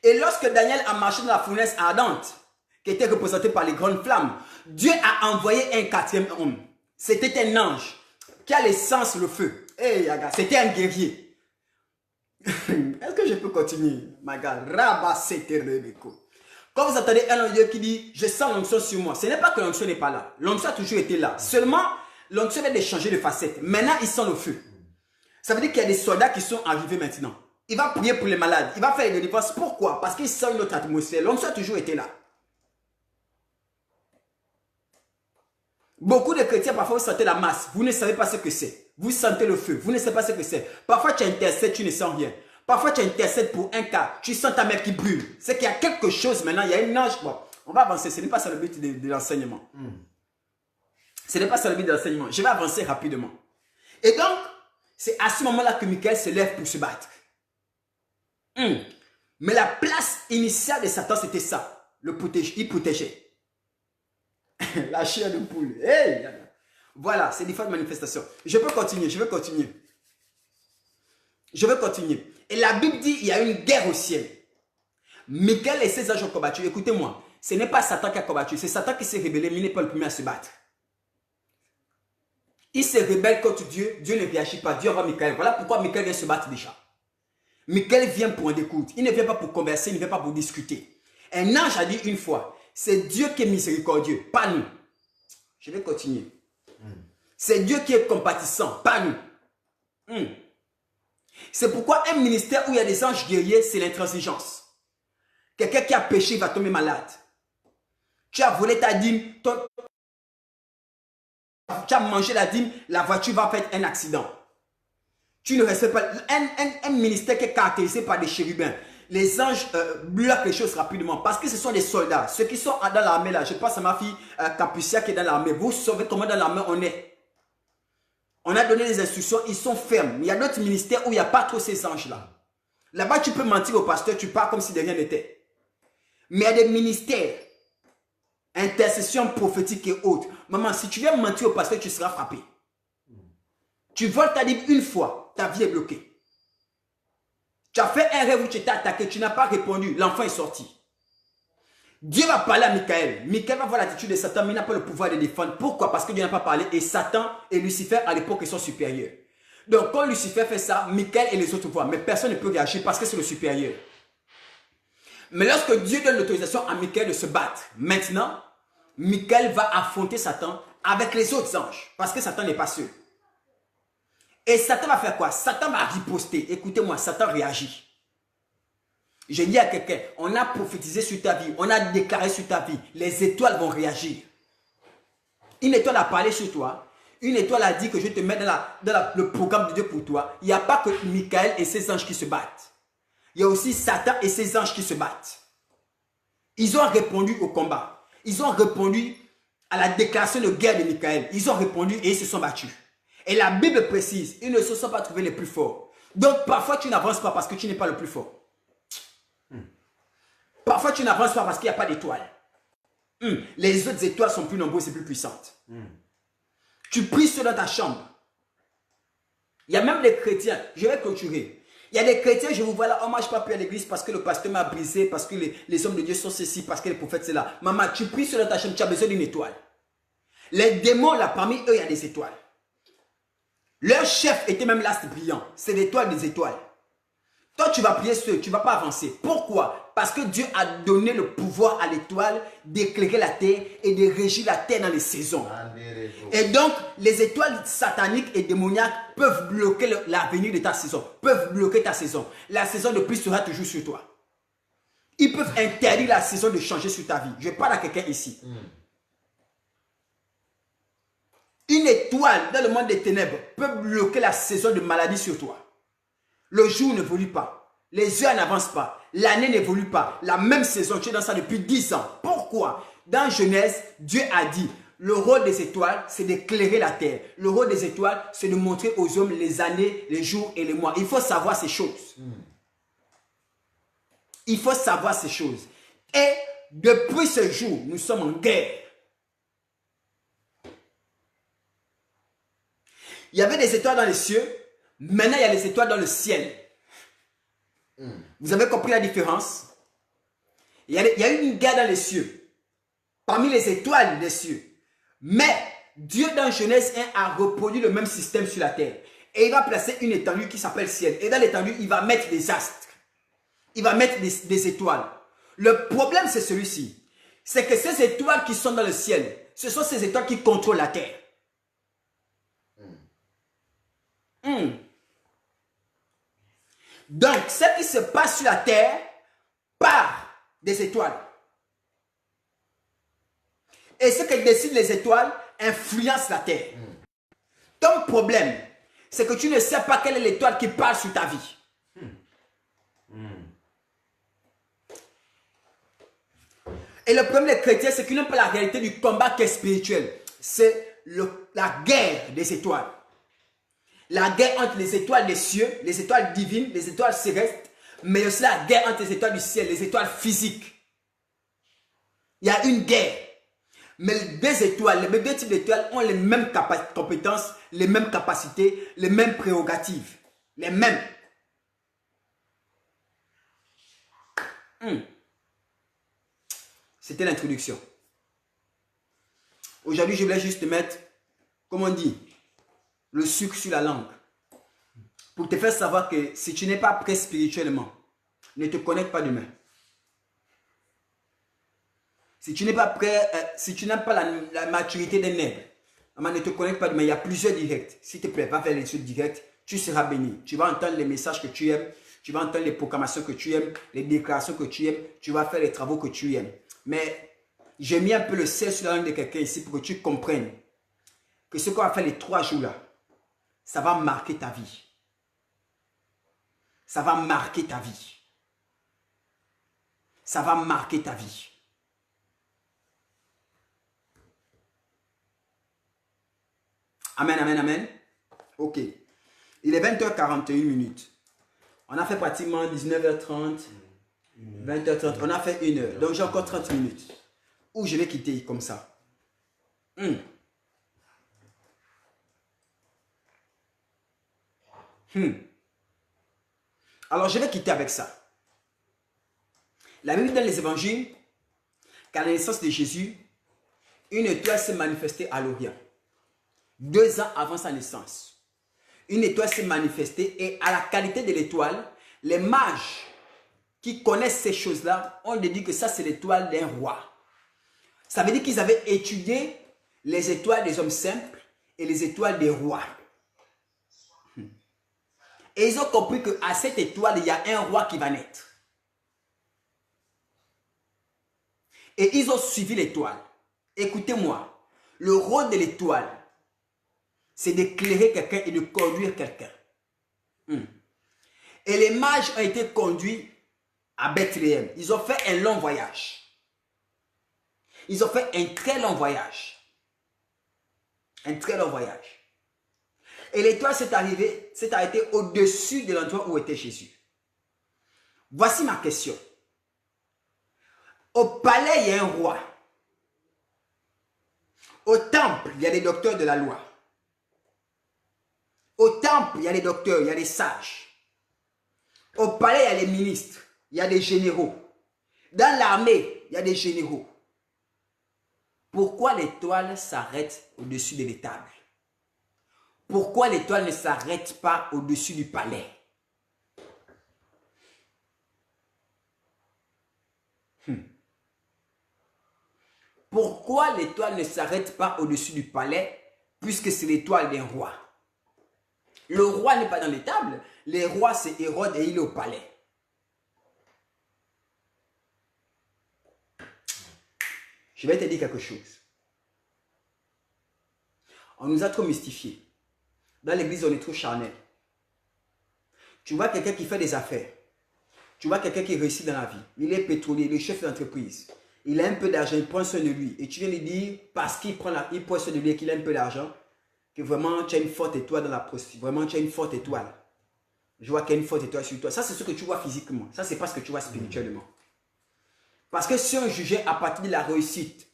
Et lorsque Daniel a marché dans la fournaise ardente, qui était représentée par les grandes flammes, Dieu a envoyé un quatrième homme. C'était un ange qui a l'essence, le feu. Hey, c'était un guerrier. Est-ce que je peux continuer? My God. Quand vous entendez un Dieu qui dit, je sens l'onction sur moi, ce n'est pas que l'onction n'est pas là. L'onction a toujours été là. Seulement, l'onction vient de changer de facette. Maintenant, il sent le feu. Ça veut dire qu'il y a des soldats qui sont arrivés maintenant. Il va prier pour les malades. Il va faire des délivrances. Pourquoi? Parce qu'il sent une autre atmosphère. L'onction a toujours été là. Beaucoup de chrétiens, parfois, vous sentez la masse. Vous ne savez pas ce que c'est. Vous sentez le feu. Vous ne savez pas ce que c'est. Parfois, tu intercèdes, tu ne sens rien. Parfois, tu intercèdes pour un cas. Tu sens ta mère qui brûle. C'est qu'il y a quelque chose maintenant. Il y a une ange. Bon, on va avancer. Ce n'est pas ça le but de l'enseignement. Ce n'est pas ça le but de l'enseignement. Je vais avancer rapidement. Et donc, c'est à ce moment-là que Michael se lève pour se battre. Mais la place initiale de Satan, c'était ça. Il protégeait. La chair de poule. Hey! Voilà, c'est différentes manifestations. Je peux continuer, je vais continuer. Je vais continuer. Et la Bible dit il y a une guerre au ciel. Michael et ses anges ont combattu. Écoutez-moi, ce n'est pas Satan qui a combattu, c'est Satan qui s'est rébellé, mais il n'est pas le premier à se battre. Il se rebelle contre Dieu, Dieu ne réagit pas, Dieu envoie Michael. Voilà pourquoi Michael vient se battre déjà. Michael vient pour en découdre. Il ne vient pas pour converser, il ne vient pas pour discuter. Un ange a dit une fois, c'est Dieu qui est miséricordieux, pas nous. Je vais continuer. C'est Dieu qui est compatissant, pas nous. C'est pourquoi un ministère où il y a des anges guerriers, c'est l'intransigeance. Quelqu'un qui a péché va tomber malade. Tu as volé ta dîme, tu as mangé la dîme, la voiture va faire un accident. Tu ne respectes pas. Un ministère qui est caractérisé par des chérubins. Les anges bloquent les choses rapidement parce que ce sont des soldats. Ceux qui sont dans l'armée là, je pense à ma fille Capucia qui est dans l'armée. Vous savez comment dans l'armée on est. On a donné des instructions, ils sont fermes. Il y a d'autres ministères où il n'y a pas trop ces anges là. Là-bas, tu peux mentir au pasteur, tu parles comme si de rien n'était. Mais il y a des ministères, intercession prophétique et autres. Maman, si tu viens mentir au pasteur, tu seras frappé. Tu voles ta Bible une fois, ta vie est bloquée. Tu as fait un rêve où tu t'es attaqué, tu n'as pas répondu, l'enfant est sorti. Dieu va parler à Michael. Michael va voir l'attitude de Satan, mais il n'a pas le pouvoir de défendre. Pourquoi? Parce que Dieu n'a pas parlé et Satan et Lucifer à l'époque ils sont supérieurs. Donc quand Lucifer fait ça, Michael et les autres voient, mais personne ne peut réagir parce que c'est le supérieur. Mais lorsque Dieu donne l'autorisation à Michael de se battre, maintenant, Michael va affronter Satan avec les autres anges, parce que Satan n'est pas seul. Et Satan va faire quoi? Satan va riposter. Écoutez-moi, Satan réagit. J'ai dit à quelqu'un, on a prophétisé sur ta vie, on a déclaré sur ta vie, les étoiles vont réagir. Une étoile a parlé sur toi, une étoile a dit que je te mets dans le programme de Dieu pour toi. Il n'y a pas que Michael et ses anges qui se battent. Il y a aussi Satan et ses anges qui se battent. Ils ont répondu au combat. Ils ont répondu à la déclaration de guerre de Michael. Ils ont répondu et ils se sont battus. Et la Bible précise, ils ne se sont pas trouvés les plus forts. Donc parfois tu n'avances pas parce que tu n'es pas le plus fort. Parfois tu n'avances pas parce qu'il n'y a pas d'étoiles. Les autres étoiles sont plus nombreuses et plus puissantes. Tu pries seul dans ta chambre. Il y a même des chrétiens, je vais clôturer. Il y a des chrétiens, je vous vois là, oh moi je ne peux pas prier à l'église parce que le pasteur m'a brisé, parce que les hommes de Dieu sont ceci, parce que les prophètes c'est là. Maman, tu pries seul dans ta chambre, tu as besoin d'une étoile. Les démons là, parmi eux, il y a des étoiles. Leur chef était même l'astre brillant. C'est l'étoile des étoiles. Toi, tu vas prier seul, tu ne vas pas avancer. Pourquoi? Parce que Dieu a donné le pouvoir à l'étoile d'éclairer la terre et de régir la terre dans les saisons. Et donc, les étoiles sataniques et démoniaques peuvent bloquer l'avenir de ta saison, peuvent bloquer ta saison. La saison de pluie sera toujours sur toi. Ils peuvent interdire la saison de changer sur ta vie. Je parle à quelqu'un ici. Une étoile dans le monde des ténèbres peut bloquer la saison de maladie sur toi. Le jour n'évolue pas. Les heures n'avancent pas. L'année n'évolue pas. La même saison, tu es dans ça depuis 10 ans. Pourquoi? Dans Genèse, Dieu a dit, le rôle des étoiles, c'est d'éclairer la terre. Le rôle des étoiles, c'est de montrer aux hommes les années, les jours et les mois. Il faut savoir ces choses. Il faut savoir ces choses. Et depuis ce jour, nous sommes en guerre. Il y avait des étoiles dans les cieux. Maintenant, il y a les étoiles dans le ciel. Vous avez compris la différence? Il y a une guerre dans les cieux. Parmi les étoiles des cieux. Mais Dieu dans Genèse 1 a reproduit le même système sur la terre. Et il va placer une étendue qui s'appelle ciel. Et dans l'étendue, il va mettre des astres. Il va mettre des étoiles. Le problème, c'est celui-ci. C'est que ces étoiles qui sont dans le ciel, ce sont ces étoiles qui contrôlent la terre. Donc, ce qui se passe sur la terre part des étoiles. Et ce que décident les étoiles influence la terre. Ton problème, c'est que tu ne sais pas quelle est l'étoile qui parle sur ta vie. Et le problème des chrétiens, c'est qu'ils n'ont pas la réalité du combat qui est spirituel. C'est la guerre des étoiles. La guerre entre les étoiles des cieux, les étoiles divines, les étoiles célestes, mais aussi la guerre entre les étoiles du ciel, les étoiles physiques. Il y a une guerre. Mais les deux types d'étoiles ont les mêmes compétences, les mêmes capacités, les mêmes prérogatives. Les mêmes. C'était l'introduction. Aujourd'hui, je voulais juste te mettre, comme on dit, le sucre sur la langue. Pour te faire savoir que si tu n'es pas prêt spirituellement, ne te connecte pas demain. Si tu n'es pas prêt, si tu n'as pas la maturité des nègres, ne te connecte pas demain. Il y a plusieurs directs. S'il te plaît, va vers les autres directs. Tu seras béni. Tu vas entendre les messages que tu aimes. Tu vas entendre les proclamations que tu aimes. Les déclarations que tu aimes. Tu vas faire les travaux que tu aimes. Mais j'ai mis un peu le sel sur la langue de quelqu'un ici pour que tu comprennes que ce qu'on va faire les 3 jours là, ça va marquer ta vie. Ça va marquer ta vie. Ça va marquer ta vie. Amen, amen, amen. Ok. Il est 20h41 minutes. On a fait pratiquement 19h30, 20h30. On a fait 1 heure. Donc j'ai encore 30 minutes. Où je vais quitter comme ça. Alors je vais quitter avec ça. La Bible dans les évangiles, qu'à la naissance de Jésus, une étoile s'est manifestée à l'Orient. 2 ans avant sa naissance. Une étoile s'est manifestée et à la qualité de l'étoile, les mages qui connaissent ces choses-là ont dit que ça c'est l'étoile d'un roi. Ça veut dire qu'ils avaient étudié les étoiles des hommes simples et les étoiles des rois. Et ils ont compris qu'à cette étoile, il y a un roi qui va naître. Et ils ont suivi l'étoile. Écoutez-moi, le rôle de l'étoile, c'est d'éclairer quelqu'un et de conduire quelqu'un. Et les mages ont été conduits à Bethléem. Ils ont fait un long voyage. Ils ont fait un très long voyage. Un très long voyage. Et l'étoile s'est arrêtée au-dessus de l'endroit où était Jésus. Voici ma question. Au palais, il y a un roi. Au temple, il y a des docteurs de la loi. Au temple, il y a des docteurs, il y a des sages. Au palais, il y a des ministres, il y a des généraux. Dans l'armée, il y a des généraux. Pourquoi l'étoile s'arrête au-dessus de l'étable? Pourquoi l'étoile ne s'arrête pas au-dessus du palais? Pourquoi l'étoile ne s'arrête pas au-dessus du palais puisque c'est l'étoile d'un roi? Le roi n'est pas dans l'étable. Le roi c'est Hérode et il est au palais. Je vais te dire quelque chose. On nous a trop mystifiés. Dans l'église, on est trop charnel. Tu vois quelqu'un qui fait des affaires. Tu vois quelqu'un qui réussit dans la vie. Il est pétrolier, le chef d'entreprise. Il a un peu d'argent, il prend soin de lui. Et tu viens lui dire, parce qu'il prend soin de lui et qu'il a un peu d'argent, que vraiment tu as une forte étoile dans la prostitution. Vraiment tu as une forte étoile. Je vois qu'il y a une forte étoile sur toi. Ça, c'est ce que tu vois physiquement. Ça, c'est pas ce que tu vois spirituellement. Parce que si on jugeait à partir de la réussite,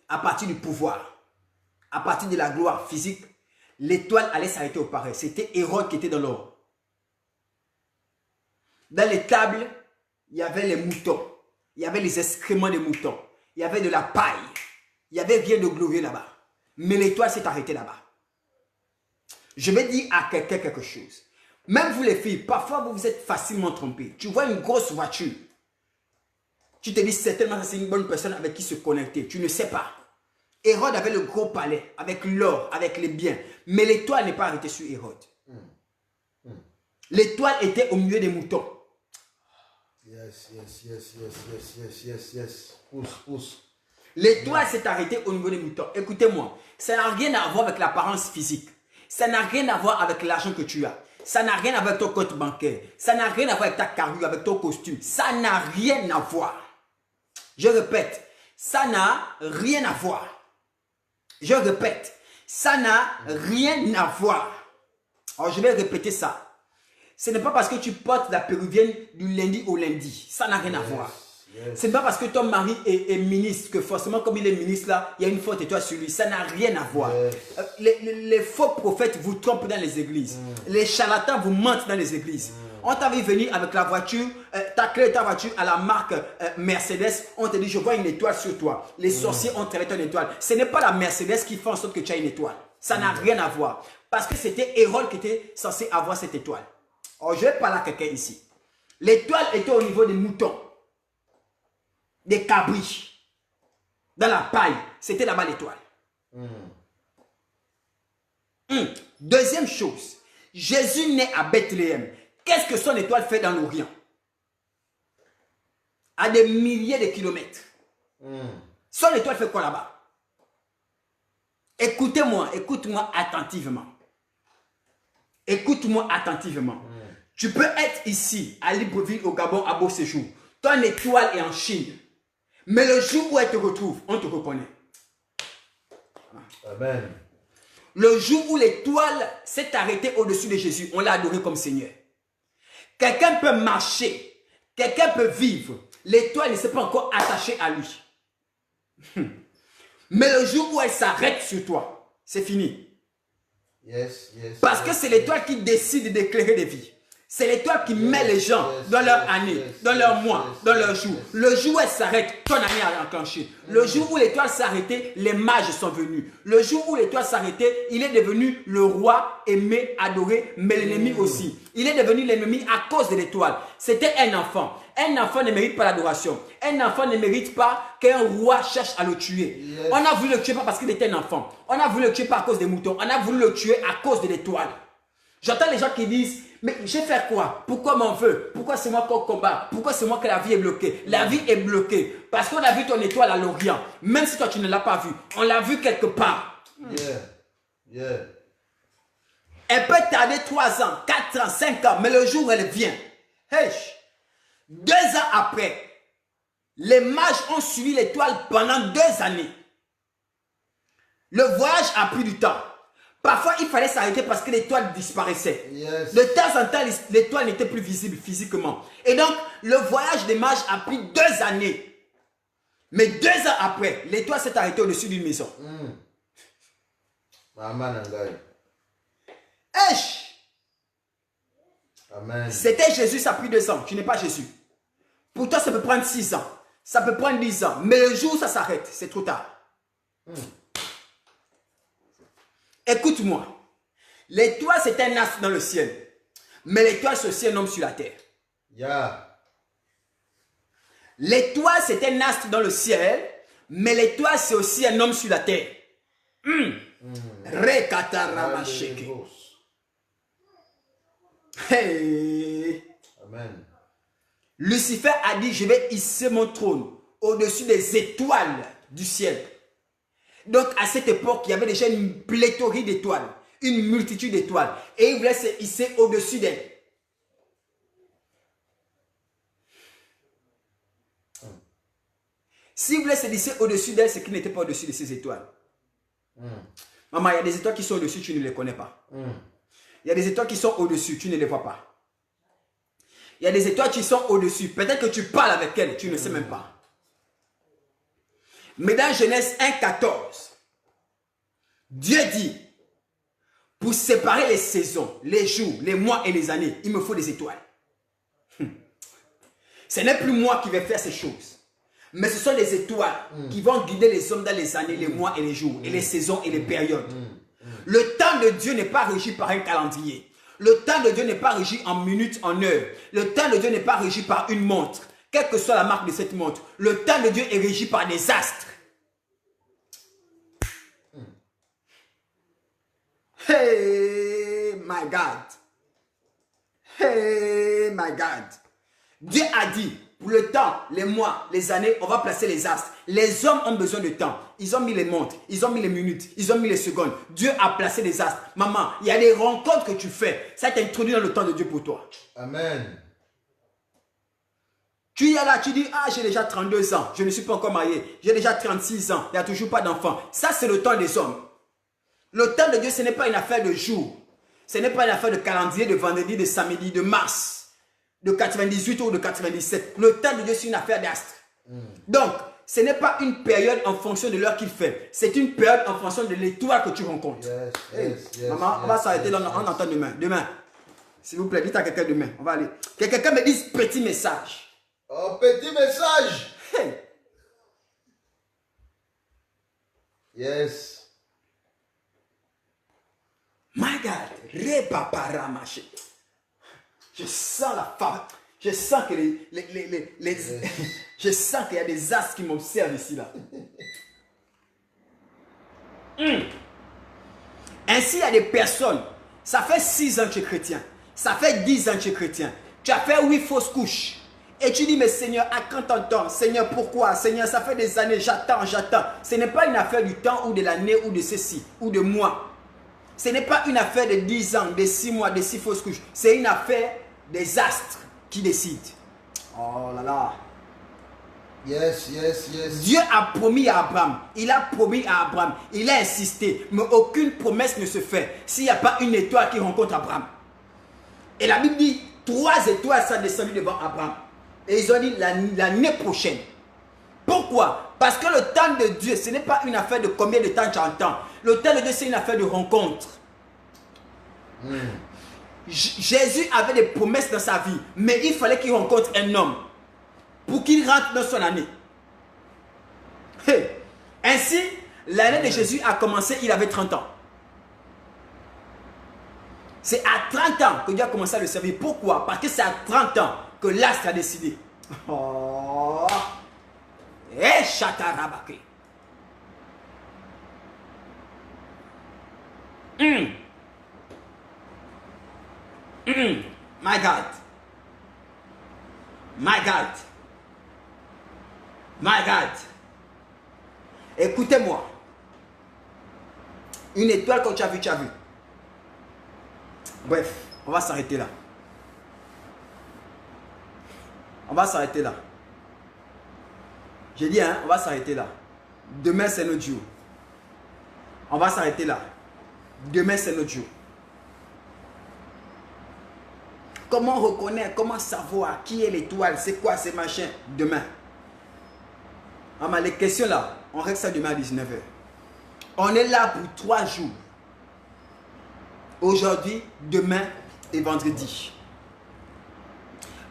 à partir du pouvoir, à partir de la gloire physique, l'étoile allait s'arrêter au pareil. C'était Hérode qui était dans l'or. Dans les tables, il y avait les moutons. Il y avait les excréments des moutons. Il y avait de la paille. Il n'y avait rien de glorieux là-bas. Mais l'étoile s'est arrêtée là-bas. Je vais dire à quelqu'un quelque chose. Même vous les filles, parfois vous vous êtes facilement trompés. Tu vois une grosse voiture. Tu te dis certainement que c'est une bonne personne avec qui se connecter. Tu ne sais pas. Hérode avait le gros palais, avec l'or, avec les biens. Mais l'étoile n'est pas arrêtée sur Hérode. L'étoile était au milieu des moutons. Yes. Pousse. L'étoile s'est arrêtée au niveau des moutons. Écoutez-moi, ça n'a rien à voir avec l'apparence physique. Ça n'a rien à voir avec l'argent que tu as. Ça n'a rien à voir avec ton compte bancaire. Ça n'a rien à voir avec ta carrure, avec ton costume. Ça n'a rien à voir. Je répète, ça n'a rien à voir. Je répète, ça n'a rien à voir. Alors je vais répéter ça. Ce n'est pas parce que tu portes la péruvienne du lundi au lundi. Ça n'a rien à voir. Ce n'est pas parce que ton mari est ministre que forcément comme il est ministre là, il y a une forte étoile sur lui. Ça n'a rien à voir. Les faux prophètes vous trompent dans les églises. Les charlatans vous mentent dans les églises. On t'a vu venir avec la voiture, ta clé de ta voiture à la marque Mercedes. On te dit je vois une étoile sur toi. Les sorciers ont traité ton étoile. Ce n'est pas la Mercedes qui fait en sorte que tu as une étoile. Ça n'a rien à voir. Parce que c'était Hérode qui était censé avoir cette étoile. Alors, je vais parler à quelqu'un ici. L'étoile était au niveau des moutons, des cabris, dans la paille. C'était là-bas l'étoile. Deuxième chose, Jésus naît à Bethléem. Qu'est-ce que son étoile fait dans l'Orient? À des milliers de kilomètres. Son étoile fait quoi là-bas? Écoutez-moi, écoute-moi attentivement. Écoute-moi attentivement. Tu peux être ici, à Libreville, au Gabon, à Beau Séjour. Ton étoile est en Chine. Mais le jour où elle te retrouve, on te reconnaît. Amen. Le jour où l'étoile s'est arrêtée au-dessus de Jésus, on l'a adoré comme Seigneur. Quelqu'un peut marcher, quelqu'un peut vivre. L'étoile ne s'est pas encore attachée à lui. Mais le jour où elle s'arrête sur toi, c'est fini. Parce que c'est l'étoile qui décide d'éclairer des vies. C'est l'étoile qui met les gens dans leur année, dans leur mois, dans leur jour. Le jour où elle s'arrête, ton année a enclenché. Le jour où l'étoile s'est arrêtée, les mages sont venus. Le jour où l'étoile s'est arrêtée, il est devenu le roi aimé, adoré, mais l'ennemi aussi. Il est devenu l'ennemi à cause de l'étoile. C'était un enfant. Un enfant ne mérite pas l'adoration. Un enfant ne mérite pas qu'un roi cherche à le tuer. On a voulu le tuer pas parce qu'il était un enfant. On a voulu le tuer pas à cause des moutons. On a voulu le tuer à cause de l'étoile. J'entends les gens qui disent, mais j'ai fait quoi? Pourquoi m'en veux? Pourquoi c'est moi qu'on combat? Pourquoi c'est moi que la vie est bloquée? La vie est bloquée parce qu'on a vu ton étoile à l'Orient. Même si toi tu ne l'as pas vue, on l'a vue quelque part. Elle peut tarder 3 ans, 4 ans, 5 ans, mais le jour où elle vient, hey, 2 ans après, les mages ont suivi l'étoile pendant 2 années. Le voyage a pris du temps. Parfois, il fallait s'arrêter parce que l'étoile disparaissait. De temps en temps, l'étoile n'était plus visible physiquement. Et donc, le voyage des mages a pris 2 années. Mais 2 ans après, l'étoile s'est arrêtée au-dessus d'une maison. C'était Jésus, ça a pris 2 ans. Tu n'es pas Jésus. Pour toi, ça peut prendre 6 ans. Ça peut prendre 10 ans. Mais le jour où ça s'arrête, c'est trop tard. Écoute-moi. L'étoile, c'est un astre dans le ciel. Mais l'étoile, c'est aussi un homme sur la terre. L'étoile, c'est un astre dans le ciel. Mais l'étoile, c'est aussi un homme sur la terre. Hey. Amen. Lucifer a dit, je vais hisser mon trône au-dessus des étoiles du ciel. Donc, à cette époque, il y avait déjà une pléthorie d'étoiles, une multitude d'étoiles. Et il voulait se hisser au-dessus d'elles. S'il voulait se hisser au-dessus d'elles, c'est qu'il n'était pas au-dessus de ces étoiles. Maman, il y a des étoiles qui sont au-dessus, tu ne les connais pas. Il y a des étoiles qui sont au-dessus, tu ne les vois pas. Il y a des étoiles qui sont au-dessus. Peut-être que tu parles avec elles, tu ne sais même pas. Mais dans Genèse 1,14, Dieu dit, pour séparer les saisons, les jours, les mois et les années, il me faut des étoiles. Ce n'est plus moi qui vais faire ces choses. Mais ce sont les étoiles qui vont guider les hommes dans les années, les mois et les jours, et les saisons et les périodes. Le temps de Dieu n'est pas régi par un calendrier. Le temps de Dieu n'est pas régi en minutes, en heures. Le temps de Dieu n'est pas régi par une montre. Quelle que soit la marque de cette montre. Le temps de Dieu est régi par des astres. Hey, my God. Hey, my God. Dieu a dit, pour le temps, les mois, les années, on va placer les astres. Les hommes ont besoin de temps. Ils ont mis les montres, ils ont mis les minutes, ils ont mis les secondes. Dieu a placé les astres. Maman, il y a des rencontres que tu fais. Ça t'introduit dans le temps de Dieu pour toi. Amen. Tu es là, tu dis, ah, j'ai déjà 32 ans, je ne suis pas encore marié. J'ai déjà 36 ans, il n'y a toujours pas d'enfant. Ça, c'est le temps des hommes. Le temps de Dieu, ce n'est pas une affaire de jour. Ce n'est pas une affaire de calendrier, de vendredi, de samedi, de mars, de 98 ou de 97. Le temps de Dieu, c'est une affaire d'astre. Donc, ce n'est pas une période en fonction de l'heure qu'il fait. C'est une période en fonction de l'étoile que tu rencontres. Maman, on va s'arrêter là, on entend demain. Demain, s'il vous plaît, dites à quelqu'un demain. On va aller. Que quelqu'un me dise petit message. Oh, petit message. Hey. Yes. My God, Repaparamaché. Je sens la femme. Je sens que je sens qu'il y a des astres qui m'observent ici là. Ainsi, il y a des personnes. Ça fait 6 ans que tu es chrétien. Ça fait 10 ans que tu es chrétien. Tu as fait 8 fausses couches. Et tu dis, mais Seigneur, à quand t'entends? Seigneur, pourquoi? Seigneur, ça fait des années, j'attends, j'attends. Ce n'est pas une affaire du temps ou de l'année ou de ceci ou de mois. Ce n'est pas une affaire de 10 ans, de 6 mois, de 6 fausses couches. C'est une affaire des astres qui décident. Oh là là. Yes, yes, yes. Dieu a promis à Abraham. Il a promis à Abraham. Il a insisté. Mais aucune promesse ne se fait s'il n'y a pas une étoile qui rencontre Abraham. Et la Bible dit, 3 étoiles sont descendues devant Abraham. Et ils ont dit l'année prochaine. Pourquoi? Parce que le temps de Dieu, ce n'est pas une affaire de combien de temps tu entends. Le temps de Dieu, c'est une affaire de rencontre. Jésus avait des promesses dans sa vie, mais il fallait qu'il rencontre un homme pour qu'il rentre dans son année. Ainsi, l'année de Jésus a commencé, il avait 30 ans. C'est à 30 ans que Dieu a commencé à le servir. Pourquoi? Parce que c'est à 30 ans que l'astre a décidé. Oh! Et chatarabake. My God. My God. My God. Écoutez-moi. Une étoile que tu as vu, tu as vu. Bref, on va s'arrêter là. On va s'arrêter là. J'ai dit, hein, on va s'arrêter là. Demain, c'est notre jour. On va s'arrêter là. Demain, c'est notre jour. Comment reconnaître, comment savoir qui est l'étoile, c'est quoi ces machins? Demain. Les questions là, on règle ça demain à 19h. On est là pour 3 jours. Aujourd'hui, demain et vendredi.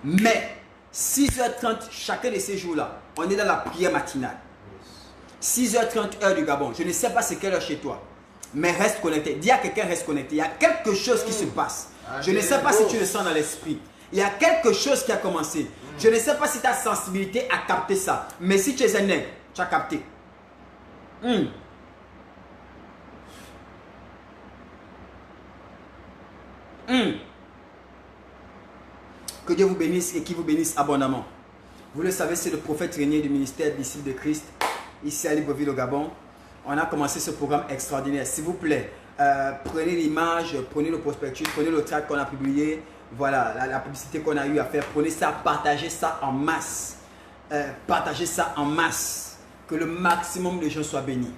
Mais 6h30 chacun de ces jours-là, on est dans la prière matinale. 6h30 heure du Gabon. Je ne sais pas c'est quelle heure chez toi. Mais reste connecté. Dis à quelqu'un reste connecté. Il y a quelque chose qui se passe. Je ne sais pas si tu le sens dans l'esprit. Il y a quelque chose qui a commencé. Je ne sais pas si ta sensibilité a capté ça. Mais si tu es un nègre, tu as capté. Que Dieu vous bénisse et qu'il vous bénisse abondamment. Vous le savez, c'est le prophète Régnier du ministère Disciples de Christ, ici à Libreville au Gabon. On a commencé ce programme extraordinaire. S'il vous plaît, prenez l'image, prenez le prospectus, prenez le tract qu'on a publié. Voilà, la publicité qu'on a eu à faire. Prenez ça, partagez ça en masse. Partagez ça en masse. Que le maximum de gens soient bénis.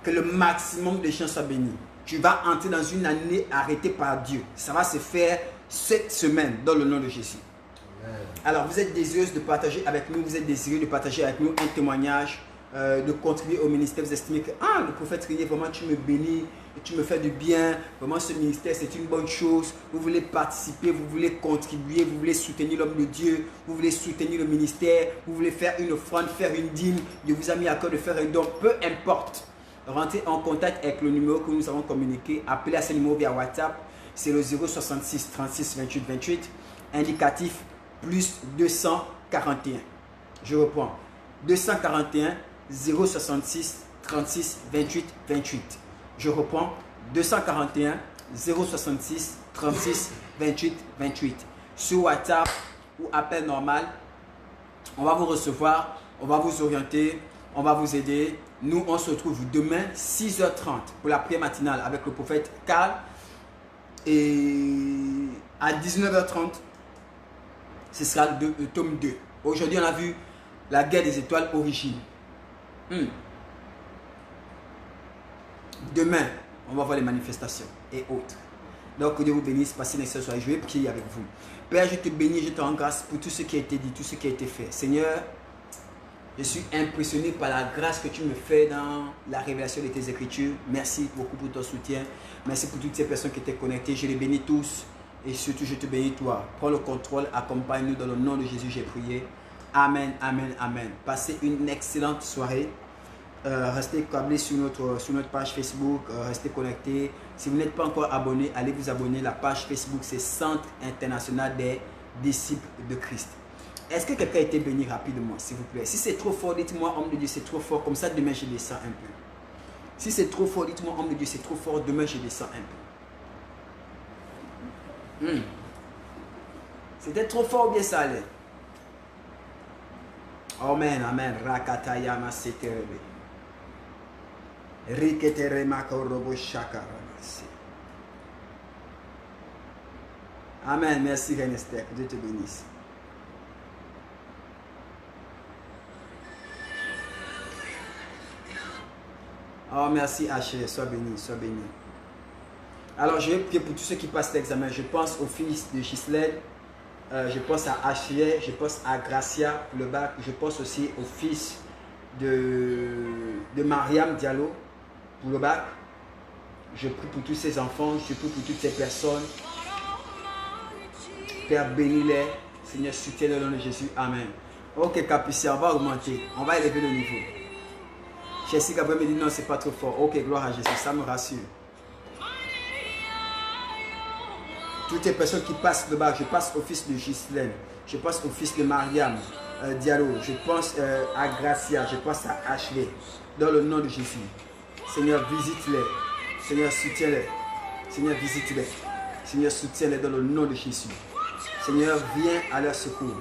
Que le maximum de gens soient bénis. Tu vas entrer dans une année arrêtée par Dieu. Ça va se faire cette semaine dans le nom de Jésus. Amen. Alors, vous êtes désireuse de partager avec nous, vous êtes désireux de partager avec nous un témoignage, de contribuer au ministère. Vous estimez que le prophète Régnier, vraiment tu me bénis, tu me fais du bien, vraiment ce ministère c'est une bonne chose. Vous voulez participer, vous voulez contribuer, vous voulez soutenir l'homme de Dieu, vous voulez soutenir le ministère, vous voulez faire une offrande, faire une dîme. Dieu vous a mis à cœur de faire un don, peu importe. Rentrez en contact avec le numéro que nous avons communiqué. Appelez à ce numéro via WhatsApp. C'est le 066 36 28 28. Indicatif plus 241. Je reprends. 241 066 36 28 28. Je reprends. 241 066 36 28 28. Sur WhatsApp ou appel normal, on va vous recevoir, on va vous orienter, on va vous aider. Nous, on se retrouve demain 6h30 pour la prière matinale avec le prophète Karl. Et à 19h30, ce sera le tome 2. Aujourd'hui, on a vu la guerre des étoiles origine. Demain, on va voir les manifestations et autres. Donc, que Dieu vous bénisse. Passez une excellente soirée. Je vais prier avec vous. Père, je te bénis, je te rends grâce pour tout ce qui a été dit, tout ce qui a été fait. Seigneur, je suis impressionné par la grâce que tu me fais dans la révélation de tes Écritures. Merci beaucoup pour ton soutien. Merci pour toutes ces personnes qui étaient connectées. Je les bénis tous et surtout je te bénis toi. Prends le contrôle, accompagne-nous dans le nom de Jésus, j'ai prié. Amen, amen, amen. Passez une excellente soirée. Restez câblés sur notre page Facebook, restez connectés. Si vous n'êtes pas encore abonné, allez vous abonner. La page Facebook, c'est Centre International des Disciples de Christ. Est-ce que quelqu'un a été béni rapidement, s'il vous plaît? Si c'est trop fort, dites-moi, homme de Dieu, c'est trop fort. Comme ça, demain, je descends un peu. Si c'est trop fort, dites-moi, homme de Dieu, c'est trop fort. Demain, je descends un peu. C'était trop fort ou bien ça allait? Amen, amen. Rakatayama seterebe. Riketerema korobo shakaramasi. Amen. Merci, Reine Esther. Que Dieu te bénisse. Oh, merci, Haché. Sois béni, sois béni. Alors, je vais prier pour tous ceux qui passent l'examen. Je pense au fils de Ghislaine. Je pense à Ashley. Je pense à Gracia pour le bac. Je pense aussi au fils de Mariam Diallo pour le bac. Je prie pour tous ces enfants. Je prie pour toutes ces personnes. Père, bénis-les. Seigneur, soutiens-les dans le nom de Jésus. Amen. Ok, Capucin, on va augmenter. On va élever le niveau. Jessie Gabriel me dit non, c'est pas trop fort. Ok, gloire à Jésus. Ça me rassure. Toutes les personnes qui passent le bac, je passe au fils de Ghislaine. Je passe au fils de Mariam Diallo. Je pense à Gracia. Je pense à Ashley. Dans le nom de Jésus. Seigneur, visite-les. Seigneur, soutiens-les. Seigneur, visite-les. Seigneur, soutiens-les dans le nom de Jésus. Seigneur, viens à leur secours.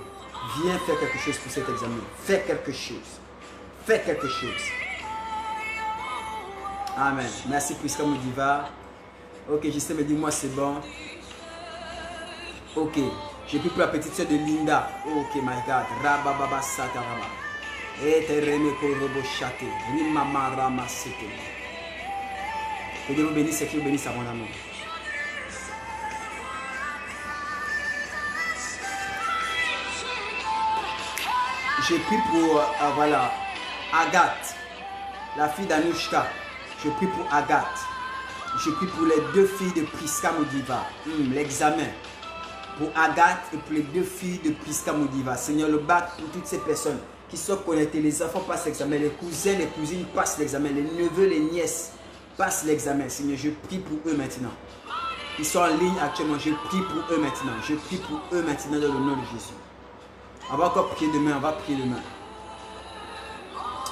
Viens faire quelque chose pour cet examen. Fais quelque chose. Fais quelque chose. Amen. Merci Prisca Moudiva. Ok, Justin me dit moi c'est bon. Ok. J'ai pris pour la petite soeur de Linda. Ok, my God. Rabababa Sataraba. Et Teremeko Robo Chate. Rimama Rama Sete. Que Dieu vous bénisse et que vous bénisse abondamment. Je prie pour voilà, Agathe, la fille d'Anouchka. Je prie pour Agathe. Je prie pour les deux filles de Prisca Moudiva. L'examen. Pour Agathe et pour les deux filles de Prisca Moudiva. Seigneur, le bac pour toutes ces personnes qui sont connectées. Les enfants passent l'examen. Les cousins, les cousines passent l'examen. Les neveux, les nièces passent l'examen. Seigneur, je prie pour eux maintenant. Ils sont en ligne actuellement. Je prie pour eux maintenant. Je prie pour eux maintenant dans le nom de Jésus. On va encore prier demain, on va prier demain.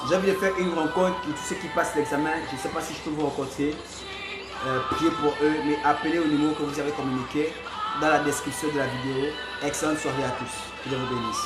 J'ai envie de faire une rencontre pour tous ceux qui passent l'examen. Je ne sais pas si je peux vous rencontrer. Priez pour eux, mais appelez au numéro que vous avez communiqué dans la description de la vidéo. Excellente soirée à tous. Que Dieu vous bénisse.